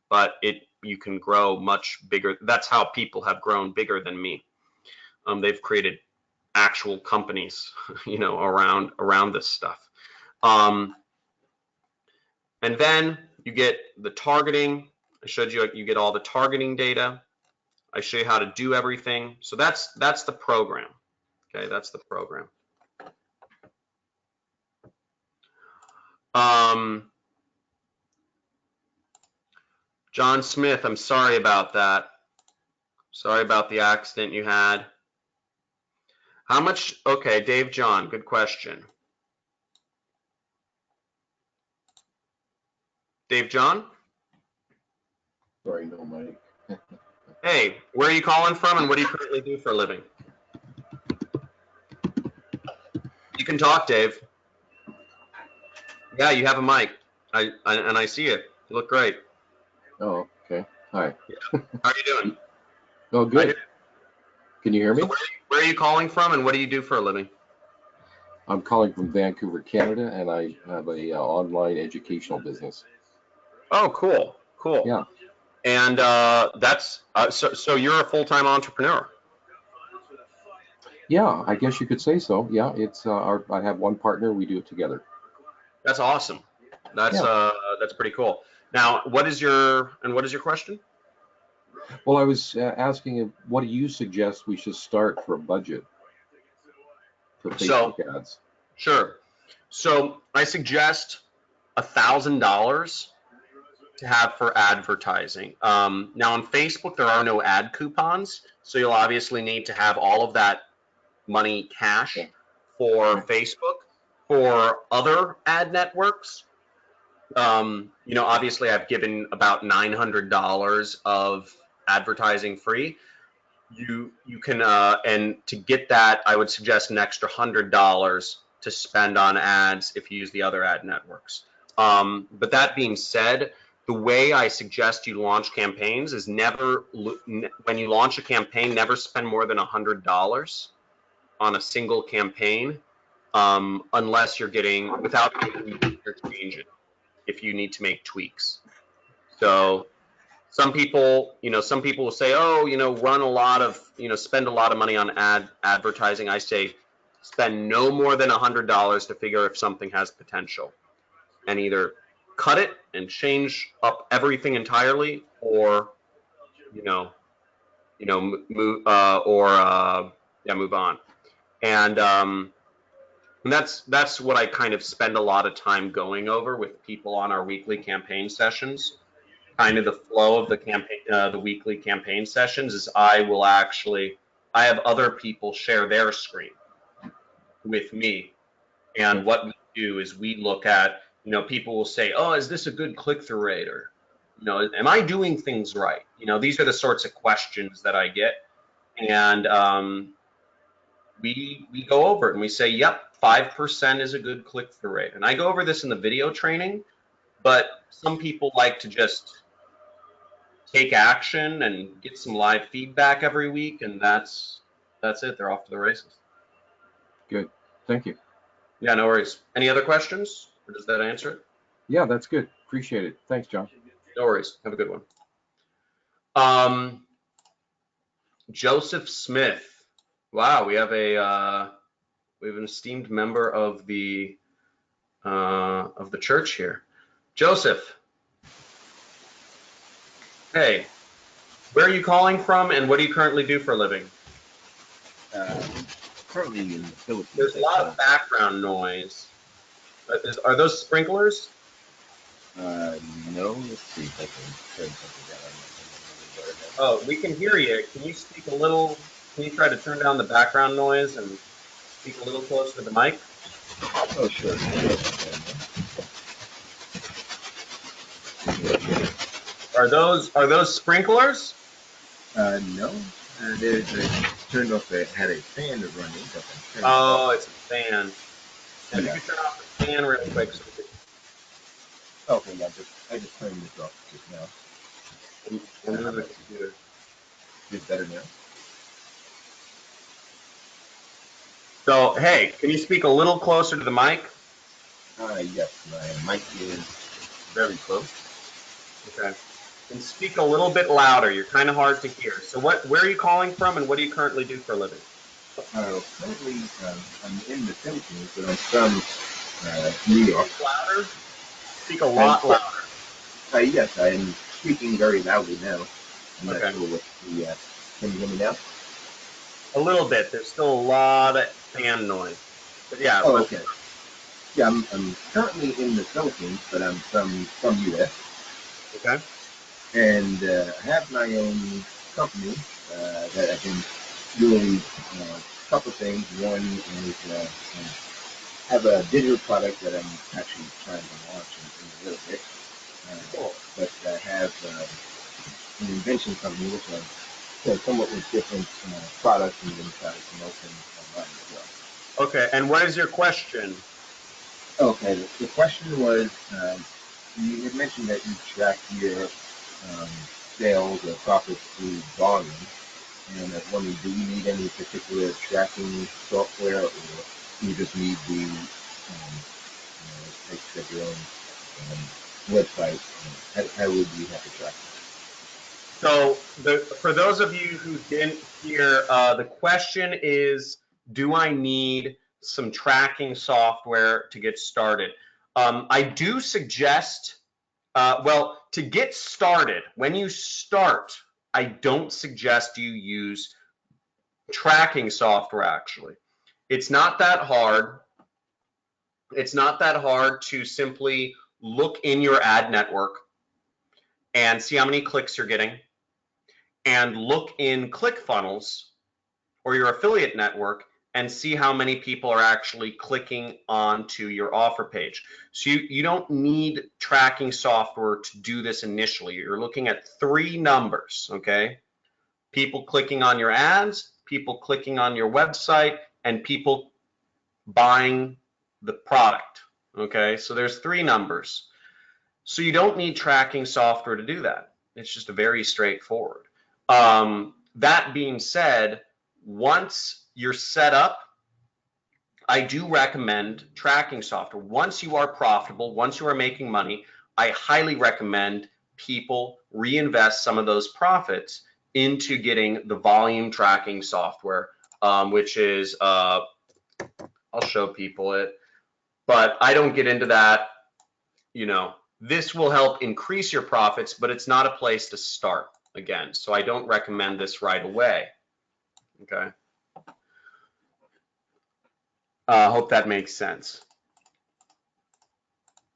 but you can grow much bigger. That's how people have grown bigger than me. They've created actual companies, around this stuff. And then you get the targeting. I showed you, you get all the targeting data. I show you how to do everything. So that's the program. Okay, that's the program. John Smith, I'm sorry about that. Sorry about the accident you had. How much? Okay, Dave John, good question. Dave John? Sorry, no mic. Hey, where are you calling from, and what do you currently do for a living? You can talk, Dave. Yeah, you have a mic. And I see you. You look great. Oh, okay. Hi. Yeah. How are you doing? Oh, good. Can you hear me? So where are you calling from, and what do you do for a living? I'm calling from Vancouver, Canada, and I have a online educational business. Oh, cool. Cool. Yeah. And that's so you're a full-time entrepreneur. Yeah, I guess you could say so. Yeah, it's I have one partner. We do it together. That's awesome. That's pretty cool. Now, what is your question? Well, I was asking him, what do you suggest we should start for a budget for Facebook ads? Sure. So I suggest $1,000 to have for advertising. Now on Facebook, there are no ad coupons, so you'll obviously need to have all of that money cash for Facebook. For other ad networks, obviously I've given about $900 of advertising free. You can and to get that, I would suggest an extra $100 to spend on ads if you use the other ad networks. But that being said, the way I suggest you launch campaigns is when you launch a campaign, never spend more than $100 on a single campaign, unless you're getting without change it if you need to make tweaks. So some people will say, oh, run a lot of, spend a lot of money on advertising. I say spend no more than $100 to figure if something has potential, and either cut it and change up everything entirely, or move on. And that's what I kind of spend a lot of time going over with people on our weekly campaign sessions. Kind of the flow of the campaign, the weekly campaign sessions is I have other people share their screen with me, and what we do is we look at, people will say, oh, is this a good click-through rate, or am I doing things right? These are the sorts of questions that I get, and we go over it and we say, yep, 5% is a good click-through rate. And I go over this in the video training, but some people like to just take action and get some live feedback every week, and that's it. They're off to the races. Good. Thank you. Yeah, no worries. Any other questions, or does that answer it? Yeah, that's good. Appreciate it. Thanks, John. No worries. Have a good one. Joseph Smith. Wow, we have an esteemed member of the church here. Joseph. Hey, where are you calling from, and what do you currently do for a living? Currently in the Philippines. There's a lot of background noise. Are those sprinklers? No. Let's see if I can turn something down. Oh, we can hear you. Can you speak a little? Can you try to turn down the background noise and speak a little closer to the mic? Oh, sure. Are those sprinklers? No. There's turned off. Had a fan running. Oh, it's a fan. Yeah, you can turn off the fan real quick. Okay, yeah, I just turned this off just now. Another computer. Is it better now? So, hey, can you speak a little closer to the mic? Yes, my mic is very close. Okay. And speak a little bit louder. You're kind of hard to hear. So, where are you calling from, and what do you currently do for a living? Currently, I'm in the Philippines, but I'm from New York. Louder? Speak a lot louder. Yes, I am speaking very loudly now. I'm not Okay. sure what can you hear me now? A little bit. There's still a lot of fan noise. But yeah. Oh, okay. Yeah, I'm currently in the Philippines, but I'm from U.S. Okay. And I have my own company that I've been doing a couple things. One is have a digital product that I'm actually trying to launch in a little bit. Cool. But I have an invention company which I come up with different products and then try to promote them online as well. Okay, and what is your question? Okay, the question was, you had mentioned that you track your sales or profits through volume, and I was wondering, do you need any particular tracking software, or do you just need the like your own website? How would you have to track it? So, for those of you who didn't hear, the question is, do I need some tracking software to get started? I do suggest, to get started, when you start I don't suggest you use tracking software. Actually, it's not that hard. It's not that hard to simply look in your ad network and see how many clicks you're getting, and look in ClickFunnels or your affiliate network and see how many people are actually clicking onto your offer page. So you don't need tracking software to do this initially. You're looking at 3 numbers, okay? People clicking on your ads, people clicking on your website, and people buying the product, okay? So there's 3 numbers. So you don't need tracking software to do that. It's just very straightforward. That being said, once you're set up, I do recommend tracking software. Once you are profitable, once you are making money, I highly recommend people reinvest some of those profits into getting the volume tracking software, which is, I'll show people it, but I don't get into that. You know, this will help increase your profits, but it's not a place to start again. So I don't recommend this right away. Okay. Hope that makes sense.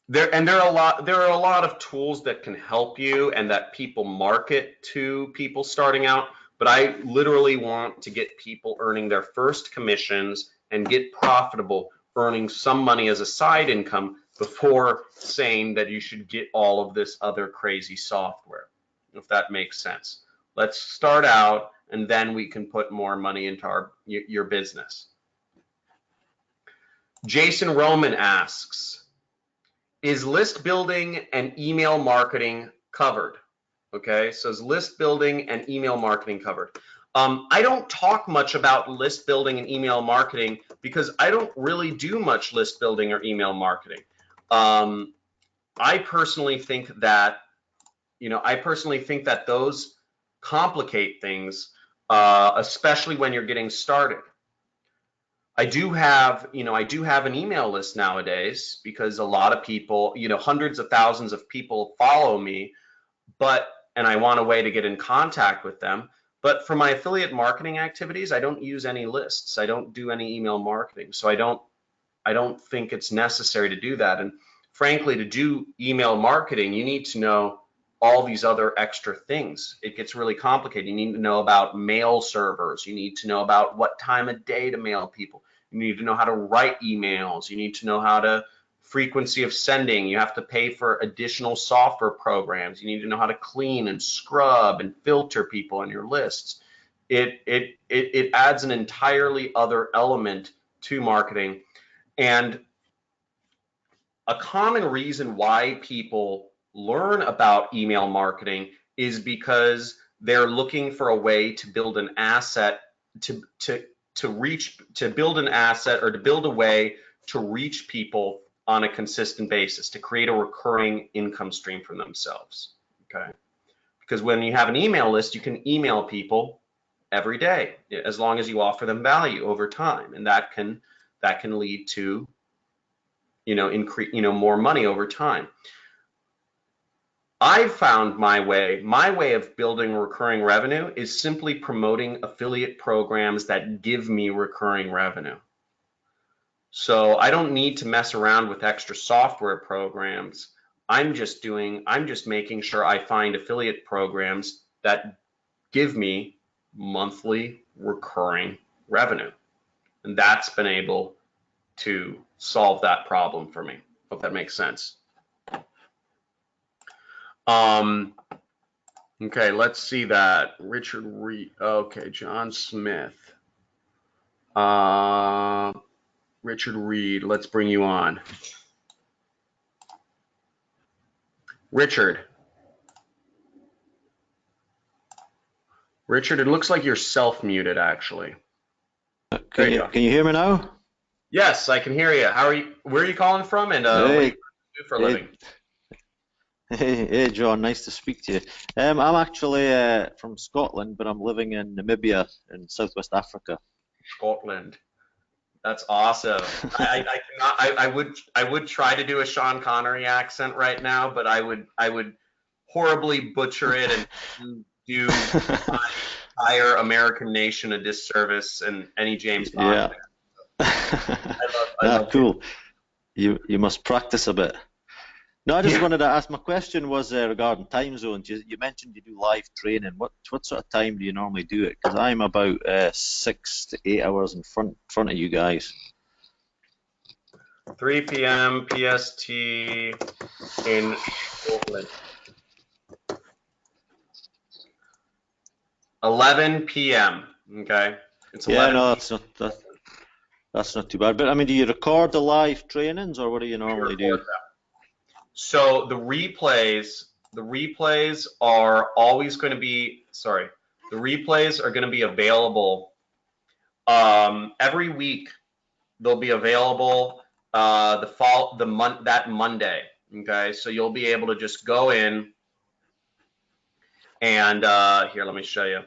There are a lot of tools that can help you and that people market to people starting out, but I literally want to get people earning their first commissions and get profitable, earning some money as a side income before saying that you should get all of this other crazy software, if that makes sense. Let's start out and then we can put more money into your business. Jason Roman asks, is list building and email marketing covered? Okay, so is list building and email marketing covered? I don't talk much about list building and email marketing because I don't really do much list building or email marketing. I personally think that, those complicate things, especially when you're getting started. I do have an email list nowadays because a lot of people, hundreds of thousands of people follow me, and I want a way to get in contact with them. But for my affiliate marketing activities, I don't use any lists. I don't do any email marketing. So I don't think it's necessary to do that. And frankly, to do email marketing, you need to know all these other extra things. It gets really complicated. You need to know about mail servers. You need to know about what time of day to mail people. You need to know how to write emails. You need to know how to frequency of sending. You have to pay for additional software programs. You need to know how to clean and scrub and filter people on your lists. It adds an entirely other element to marketing. And a common reason why people learn about email marketing is because they're looking for a way to build an asset to build a way to reach people on a consistent basis, to create a recurring income stream for themselves. Okay, because when you have an email list, you can email people every day as long as you offer them value over time, and that can lead to more money over time. I've found my way of building recurring revenue is simply promoting affiliate programs that give me recurring revenue. So I don't need to mess around with extra software programs. I'm just making sure I find affiliate programs that give me monthly recurring revenue. And that's been able to solve that problem for me. Hope that makes sense. Okay, let's see that. Richard Reed. Okay, John Smith. Richard Reed, let's bring you on. Richard, it looks like you're self-muted actually. Can you hear me now? Yes, I can hear you. How are you? Where are you calling from? And what do you do for a living? Hey, John, nice to speak to you. I'm actually from Scotland, but I'm living in Namibia in Southwest Africa. Scotland. That's awesome. I would try to do a Sean Connery accent right now, but I would horribly butcher it and do my entire American nation a disservice and any James Bond Yeah. fan. I Ah, love cool. You must practice a bit. No, I just Yeah. wanted to ask, my question was regarding time zones. You mentioned you do live training. What sort of time do you normally do it? Because I'm about 6 to 8 hours in front of you guys. 3 p.m. PST in Portland. 11 p.m. Okay, it's Yeah, 11 no, p.m. that's not too bad. But I mean, do you record the live trainings, or what do you We normally do? record them. So the replays are always going to be, sorry, the replays are going to be available every week. They'll be available that Monday. Okay, so you'll be able to just go in and here, let me show you.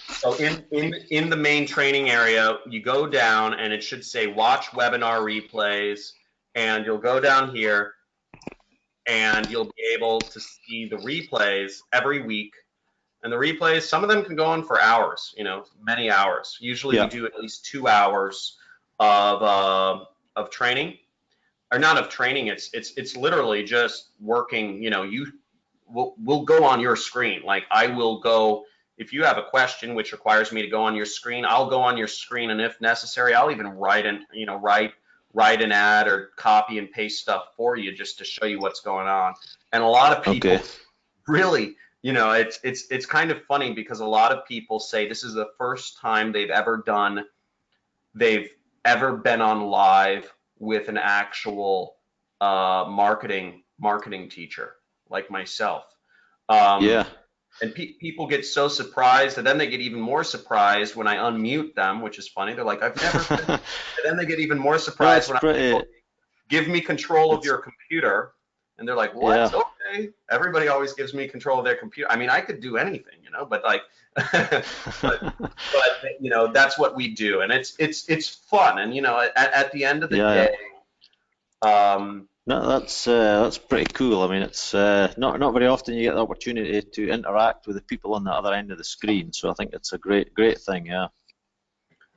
So in the main training area, you go down and it should say watch webinar replays, and you'll go down here and you'll be able to see the replays every week. And the replays, some of them can go on for hours, many hours. Usually we Yeah. do at least 2 hours of training, or not of training. It's literally just working. We'll go on your screen. Like I will go, if you have a question which requires me to go on your screen, I'll go on your screen, and if necessary, I'll even write an ad or copy and paste stuff for you just to show you what's going on. And a lot of people Okay. really, it's kind of funny because a lot of people say this is the first time they've ever been on live with an actual marketing teacher like myself. Yeah. And people get so surprised, and then they get even more surprised when I unmute them, which is funny. They're like, I've never been. And then they get even more surprised when I give me control of your computer, and they're like, what? Yeah. Okay. Everybody always gives me control of their computer. I mean, I could do anything, but like, but that's what we do, and it's fun, and at the end of the day, No, that's pretty cool. I mean, it's not very often you get the opportunity to interact with the people on the other end of the screen. So I think it's a great thing. Yeah.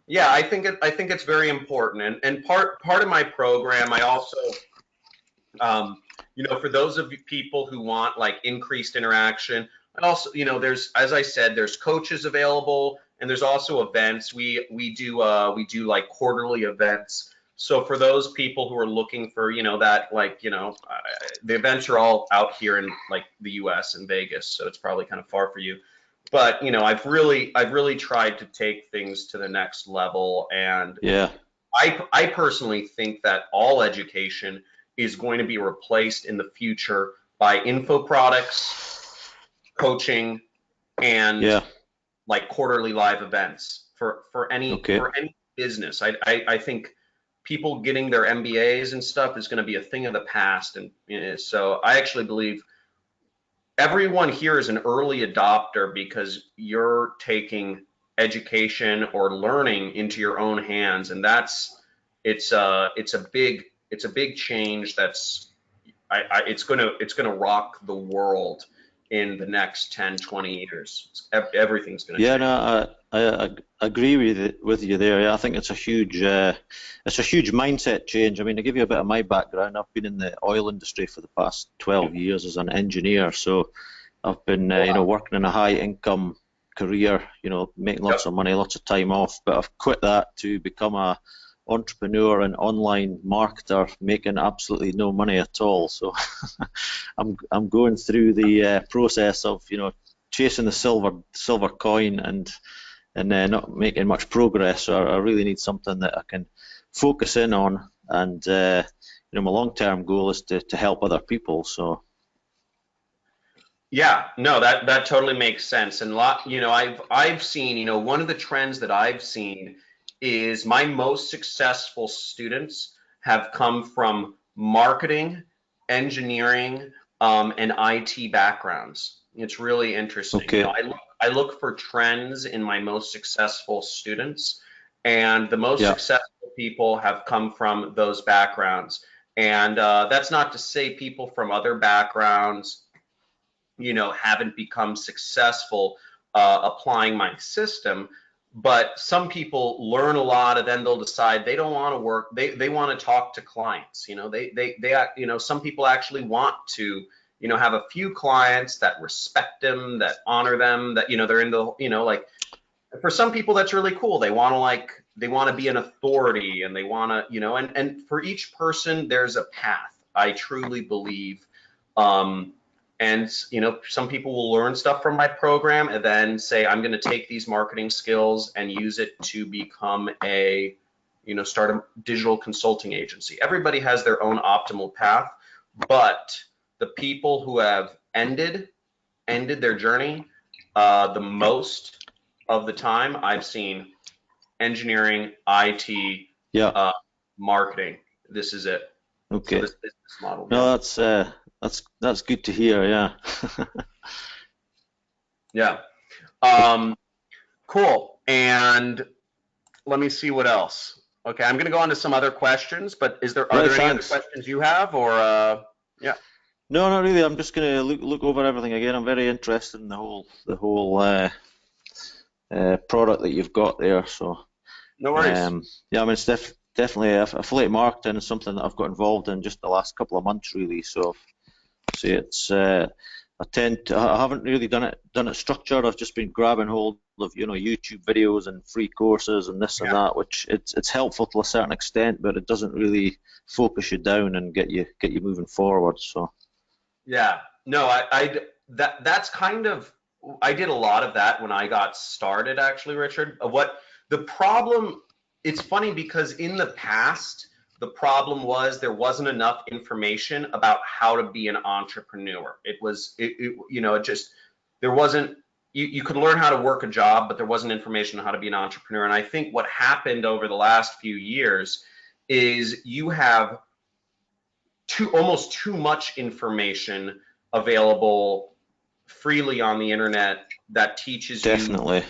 Yeah, I think it's very important, and part of my program, I also, for those of you people who want like increased interaction, and also, there's, as I said, there's coaches available, and there's also events. We do like quarterly events. So for those people who are looking for, that, like, the events are all out here in like the U.S. and Vegas, so it's probably kind of far for you. But I've really tried to take things to the next level, and Yeah. I personally think that all education is going to be replaced in the future by info products, coaching, and like quarterly live events for any business. I think people getting their MBAs and stuff is going to be a thing of the past, and so I actually believe everyone here is an early adopter because you're taking education or learning into your own hands, and it's a big change that's it's gonna rock the world in the next 10-20 years. Everything's gonna change. No, I agree with you there. Yeah, I think it's a huge mindset change. I mean, to give you a bit of my background, I've been in the oil industry for the past 12 years as an engineer. So I've been working in a high income career, making lots of money, lots of time off, but I've quit that to become a entrepreneur and online marketer, making absolutely no money at all. So I'm going through the process of chasing the silver coin and not making much progress. So I really need something that I can focus in on, and my long-term goal is to help other people. So yeah, no, that totally makes sense. And I've seen, one of the trends that I've seen is my most successful students have come from marketing, engineering, and IT backgrounds. It's really interesting. Okay. I look for trends in my most successful students, and the most successful people have come from those backgrounds. And that's not to say people from other backgrounds haven't become successful applying my system. But some people learn a lot, and then they'll decide they don't want to work. They want to talk to clients. Some people actually want to, have a few clients that respect them, that honor them, that, they're in the, like, for some people that's really cool. They want to be an authority, and they want to, and for each person there's a path, I truly believe. And some people will learn stuff from my program and then say, I'm going to take these marketing skills and use it to become start a digital consulting agency. Everybody has their own optimal path, but the people who have ended their journey the most of the time, I've seen engineering, IT, marketing. This is it. Okay. So this business model. No, that's good to hear. Yeah. Yeah. Cool. And let me see what else. Okay, I'm going to go on to some other questions, but are there any other questions you have, or yeah? No, not really. I'm just going to look over everything again. I'm very interested in the whole product that you've got there. So no worries. Yeah, I mean, it's definitely affiliate marketing is something that I've got involved in just the last couple of months, really. So it's I haven't really done it structured. I've just been grabbing hold of YouTube videos and free courses and this and that, which it's helpful to a certain extent, but it doesn't really focus you down and get you moving forward. So yeah, no, that's kind of, I did a lot of that when I got started, actually, Richard. What the problem? It's funny because in the past, the problem was there wasn't enough information about how to be an entrepreneur. There wasn't, you could learn how to work a job, but there wasn't information on how to be an entrepreneur. And I think what happened over the last few years is you have almost too much information available freely on the internet that teaches you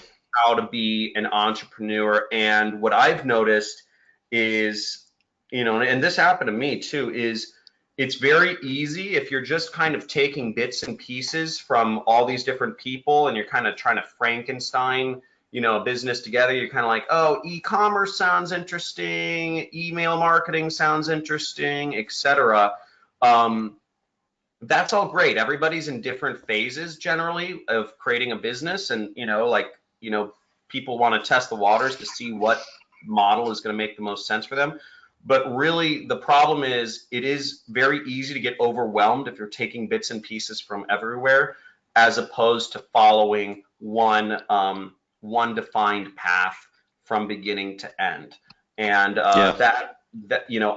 how to be an entrepreneur. And what I've noticed is, and this happened to me too, is it's very easy if you're just kind of taking bits and pieces from all these different people and you're kind of trying to Frankenstein, a business together. You're kind of like, oh, e-commerce sounds interesting, email marketing sounds interesting, etc. That's all great. Everybody's in different phases generally of creating a business, and people want to test the waters to see what model is going to make the most sense for them. But really, the problem is it is very easy to get overwhelmed if you're taking bits and pieces from everywhere, as opposed to following one defined path from beginning to end. And that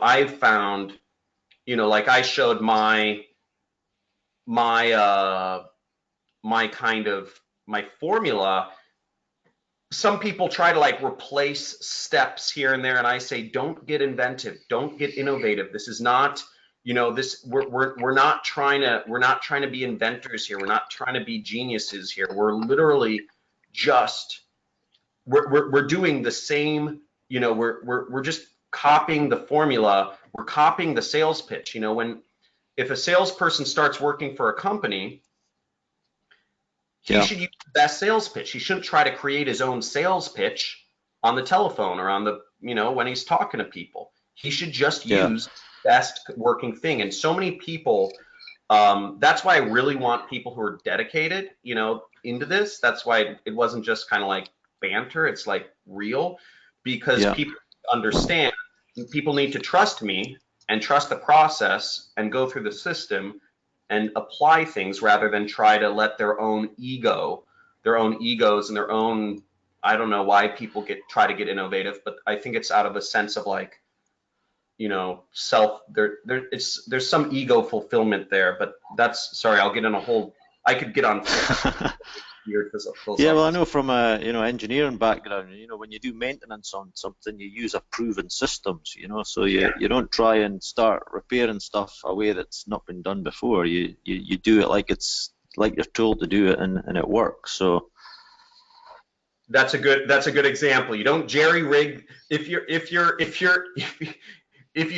I've found, like I showed my formula. Some people try to like replace steps here and there, and I say, don't get inventive, don't get innovative. This is not, we're not trying to be inventors here. We're not trying to be geniuses here. We're literally just we're doing the same, we're just copying the formula. We're copying the sales pitch. If a salesperson starts working for a company, he should use the best sales pitch. He shouldn't try to create his own sales pitch on the telephone or on the, when he's talking to people. He should just use the best working thing. And so many people, that's why I really want people who are dedicated, into this. That's why it wasn't just kind of like banter. It's like real, because people understand, people need to trust me and trust the process and go through the system and apply things rather than try to let their own egos and their own, I don't know why people try to get innovative, but I think it's out of a sense of like, there's some ego fulfillment there, but I could get on Yeah, well, I know from a engineering background, when you do maintenance on something, you use a proven systems, so you don't try and start repairing stuff a way that's not been done before. You do it like you're told to do it, and it works. So that's a good example. You don't jerry rig if you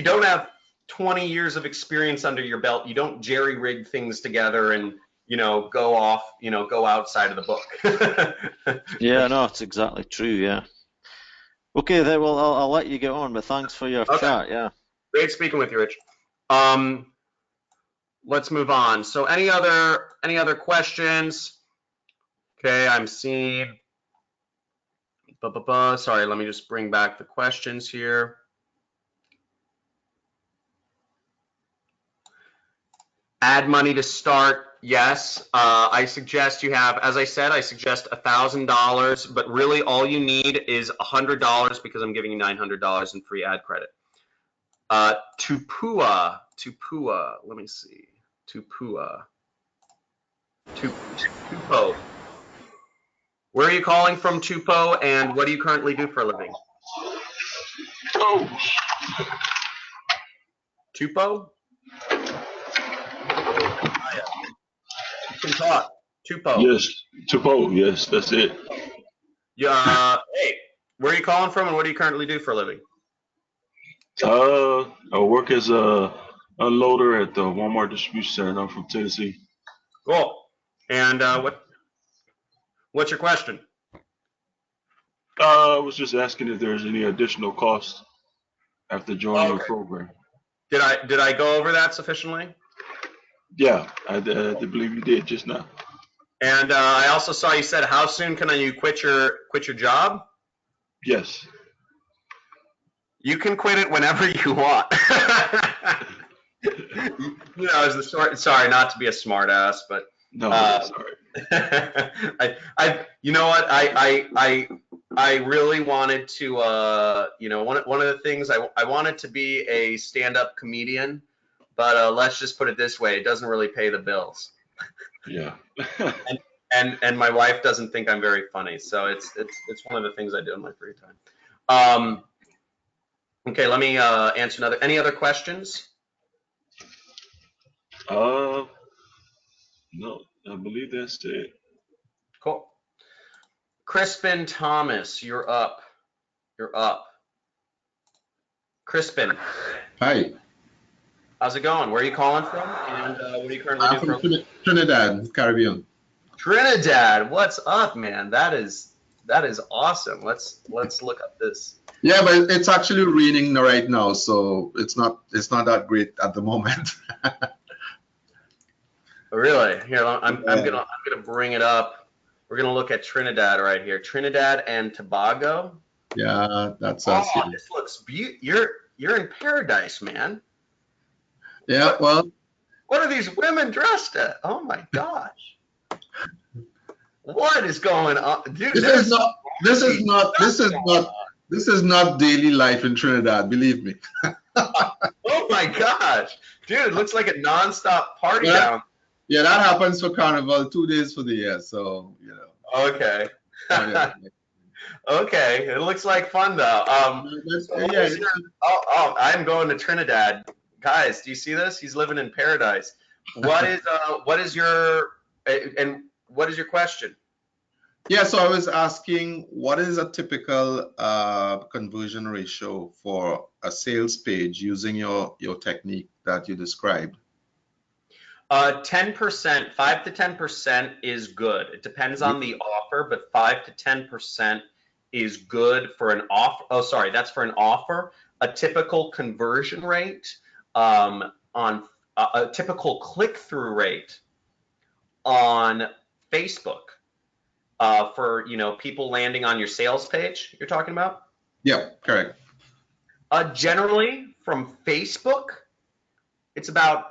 don't have 20 years of experience under your belt. You don't jerry rig things together and go off, go outside of the book. Yeah, no, it's exactly true. Yeah. Okay, then. Well, I'll let you get on, but thanks for your Okay. chat. Yeah. Great speaking with you, Rich. Let's move on. So any other questions? Okay, I'm seeing. Sorry, let me just bring back the questions here. Add money to start. Yes, I suggest you have, as I said, I suggest $1,000, but really all you need is $100 because I'm giving you $900 in free ad credit. Tupua, let me see. Tupo. Where are you calling from, Tupo, and what do you currently do for a living? Oh, Tupo? You can talk. Tupo. yes, Tupo. Yes, that's it. Yeah. Hey, where are you calling from, and what do you currently do for a living? I work as a unloader at the Walmart distribution center. And I'm from Tennessee. Cool. And what's your question? I was just asking if there's any additional costs after joining your program. Did I go over that sufficiently? Yeah, I believe you did just now. And I also saw you said, how soon can you quit your job? Yes. You can quit it whenever you want. As the short. Sorry, not to be a smart ass, but No, sorry. you know what? I really wanted to. One of the things I wanted to be a stand-up comedian, but let's just put it this way: it doesn't really pay the bills. Yeah. and my wife doesn't think I'm very funny, so it's one of the things I do in my free time. Okay, let me answer any other questions? No, I believe that's it. Cool. Crispin Thomas, you're up. Crispin. Hi. How's it going? Where are you calling from? And what do you currently do? I'm from Trinidad, Caribbean. Trinidad, what's up, man? That is awesome. Let's look up this. Yeah, but it's actually raining right now, so it's not that great at the moment. Really? Here, I'm gonna bring it up. We're gonna look at Trinidad right here. Trinidad and Tobago. Yeah, that's us. Oh, this looks beautiful. You're in paradise, man. Yeah, well. What are these women dressed at? Oh my gosh. What is going on, dude? This is not daily life in Trinidad, believe me. Oh my gosh, dude! It looks like a non-stop party down. Yeah, that happens for Carnival, 2 days for the year, so Okay. Okay, it looks like fun though. I'm going to Trinidad, guys. Do you see this? He's living in paradise. What is your question? Yeah, so I was asking, what is a typical conversion ratio for a sales page using your technique that you described? 10%, 5 to 10% is good. It depends on the offer, but 5 to 10% is good for an offer. Oh, sorry, that's for an offer. A typical conversion rate on a typical click-through rate on Facebook for people landing on your sales page. You're talking about? Yeah, correct. Generally, from Facebook, it's about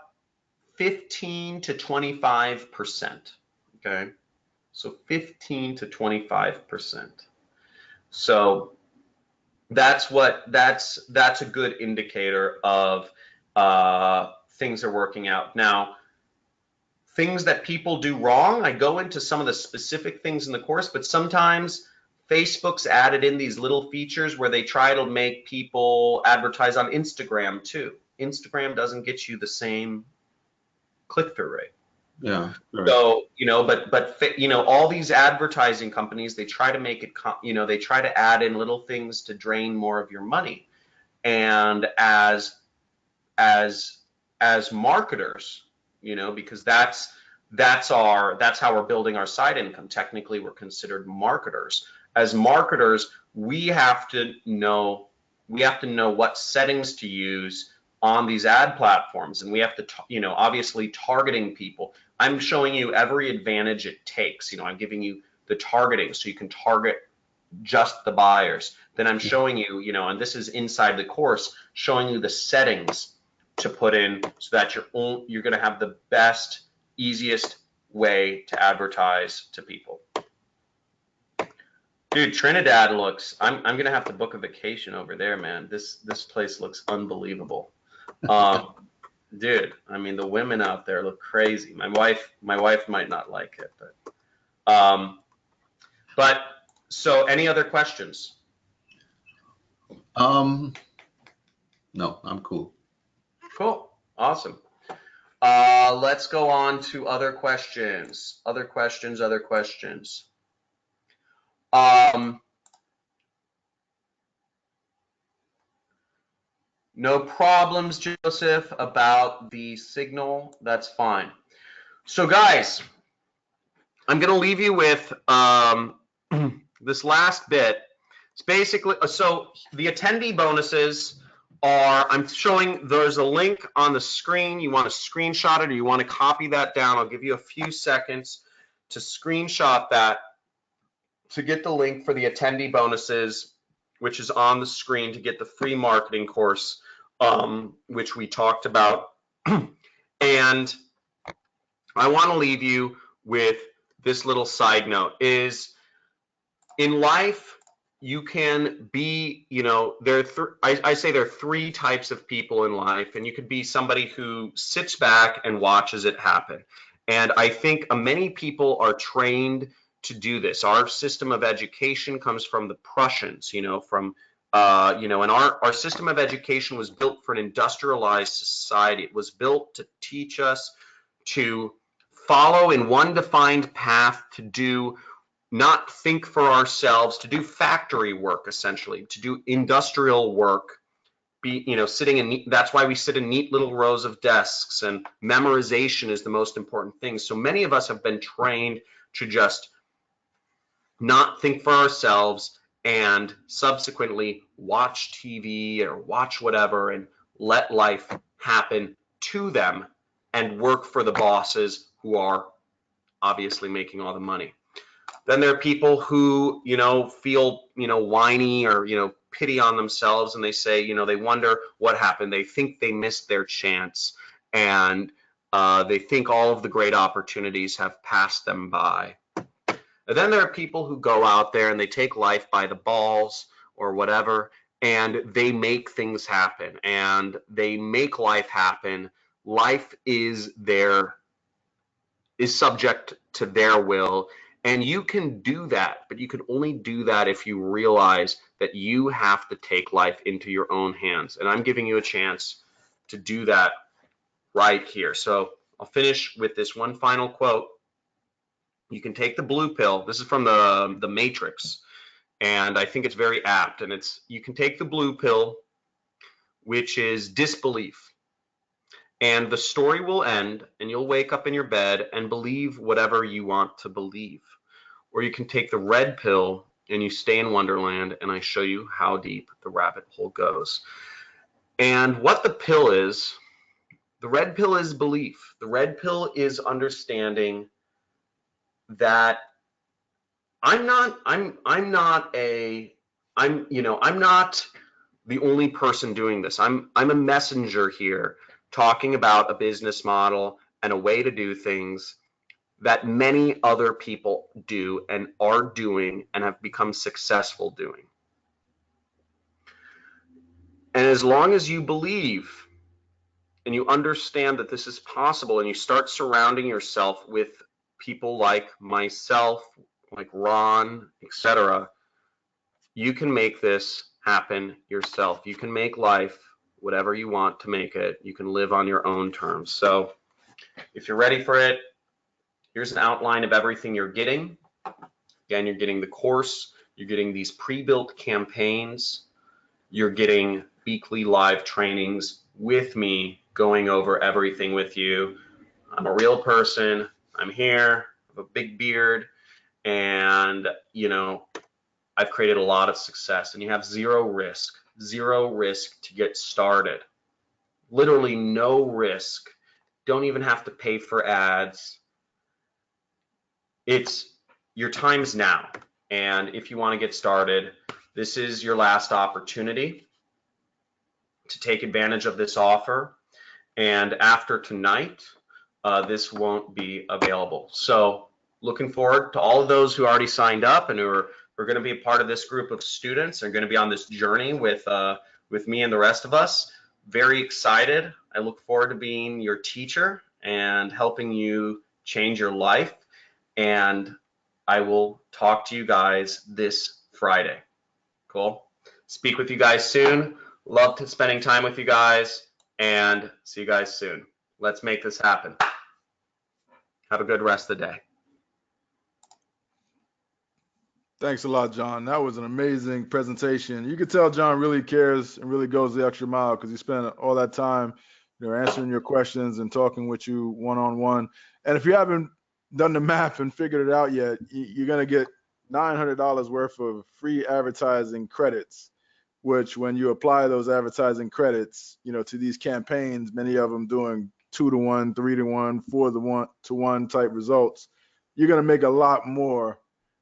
15 to 25%. Okay, so 15 to 25%. So that's a good indicator of things are working out. Now, things that people do wrong, I go into some of the specific things in the course, but sometimes Facebook's added in these little features where they try to make people advertise on Instagram too. Instagram doesn't get you the same click-through rate. Yeah. Right. So, but all these advertising companies, they try to make it, they try to add in little things to drain more of your money. And as marketers, because that's how we're building our side income. Technically, we're considered marketers. As marketers, we have to know what settings to use on these ad platforms, and we have to, obviously targeting people. I'm showing you every advantage it takes. I'm giving you the targeting so you can target just the buyers. Then I'm showing you, and this is inside the course, showing you the settings to put in so that you're going to have the best, easiest way to advertise to people. Dude, Trinidad looks, I'm going to have to book a vacation over there, man. This place looks unbelievable. Dude, I mean, the women out there look crazy. My wife might not like it, but so any other questions? No, I'm cool. Cool. Awesome. Let's go on to other questions. Other questions. No problems, Joseph, about the signal. That's fine. So guys, I'm going to leave you with this last bit. It's basically, so the attendee bonuses are, I'm showing, there's a link on the screen. You want to screenshot it or you want to copy that down. I'll give you a few seconds to screenshot that to get the link for the attendee bonuses, which is on the screen, to get the free marketing course, which we talked about. And I want to leave you with this little side note is, in life, you can be, I say there are three types of people in life, and you could be somebody who sits back and watches it happen. And I think many people are trained to do this. Our system of education comes from the Prussians, and our system of education was built for an industrialized society. It was built to teach us to follow in one defined path, to not think for ourselves, to do factory work, essentially, to do industrial work, sitting in that's why we sit in neat little rows of desks, and memorization is the most important thing. So many of us have been trained to just not think for ourselves and subsequently watch TV or watch whatever and let life happen to them and work for the bosses who are obviously making all the money. Then there are people who, feel, whiny or, pity on themselves, and they say, they wonder what happened. They think they missed their chance, and they think all of the great opportunities have passed them by. And then there are people who go out there and they take life by the balls or whatever, and they make things happen, and they make life happen. Life is subject to their will. And you can do that, but you can only do that if you realize that you have to take life into your own hands. And I'm giving you a chance to do that right here. So I'll finish with this one final quote. You can take the blue pill. This is from the Matrix, and I think it's very apt. And you can take the blue pill, which is disbelief. And the story will end, and you'll wake up in your bed and believe whatever you want to believe. Or you can take the red pill and you stay in Wonderland, and I show you how deep the rabbit hole goes. And what the pill is, the red pill is belief. The red pill is understanding that I'm not the only person doing this. I'm a messenger here, talking about a business model and a way to do things that many other people do and are doing and have become successful doing. And as long as you believe and you understand that this is possible, and you start surrounding yourself with people like myself, like Ron, etc., you can make this happen yourself. You can make life whatever you want to make it. You can live on your own terms. So if you're ready for it, here's an outline of everything you're getting. Again, you're getting the course, you're getting these pre-built campaigns, you're getting weekly live trainings with me, going over everything with you. I'm a real person, I'm here, I have a big beard, and you know, I've created a lot of success, and you have zero risk to get started. Literally no risk. Don't even have to pay for ads. It's your time is now. And if you want to get started, this is your last opportunity to take advantage of this offer. And after tonight, this won't be available. So looking forward to all of those who already signed up and who are going to be a part of this group of students and are going to be on this journey with me and the rest of us. Very excited. I look forward to being your teacher and helping you change your life. And I will talk to you guys this Friday. Cool. Speak with you guys soon. Love spending time with you guys, and see you guys soon. Let's make this happen. Have a good rest of the day. Thanks a lot, John. That was an amazing presentation. You could tell John really cares and really goes the extra mile because he spent all that time, answering your questions and talking with you one-on-one. And if you haven't done the math and figured it out yet, you're going to get $900 worth of free advertising credits, which when you apply those advertising credits, to these campaigns, many of them doing 2-to-1, 3-to-1, 4-to-1 type results, you're going to make a lot more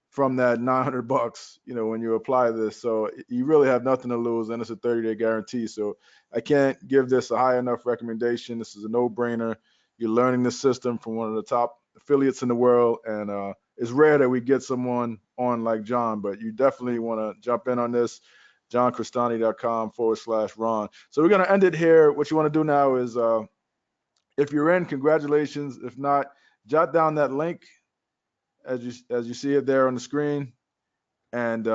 from that $900, when you apply this. So you really have nothing to lose, and it's a 30-day guarantee. So I can't give this a high enough recommendation. This is a no-brainer. You're learning the system from one of the top affiliates in the world, and it's rare that we get someone on like John, but you definitely want to jump in on this. JohnCrestani.com/Ron. So we're going to end it here. What you want to do now is, if you're in, congratulations. If not, jot down that link as you see it there on the screen, and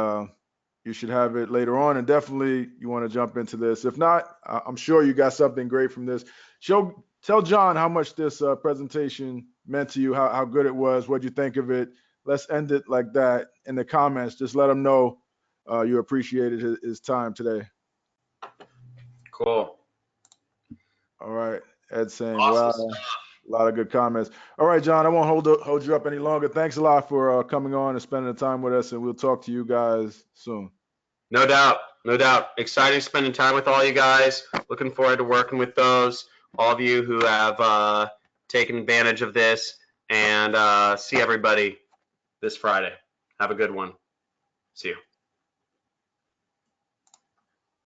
you should have it later on. And definitely you want to jump into this. If not, I'm sure you got something great from this. Tell John how much this presentation meant to you, how good it was, what you think of it. Let's end it like that in the comments. Just let him know you appreciated his time today. Cool. All right. Ed saying, Awesome wow. A lot of good comments. All right, John, I won't hold you up any longer. Thanks a lot for coming on and spending the time with us, and we'll talk to you guys soon. No doubt. Exciting spending time with all you guys. Looking forward to working with all of you who have taken advantage of this, and see everybody this Friday. Have a good one. See you.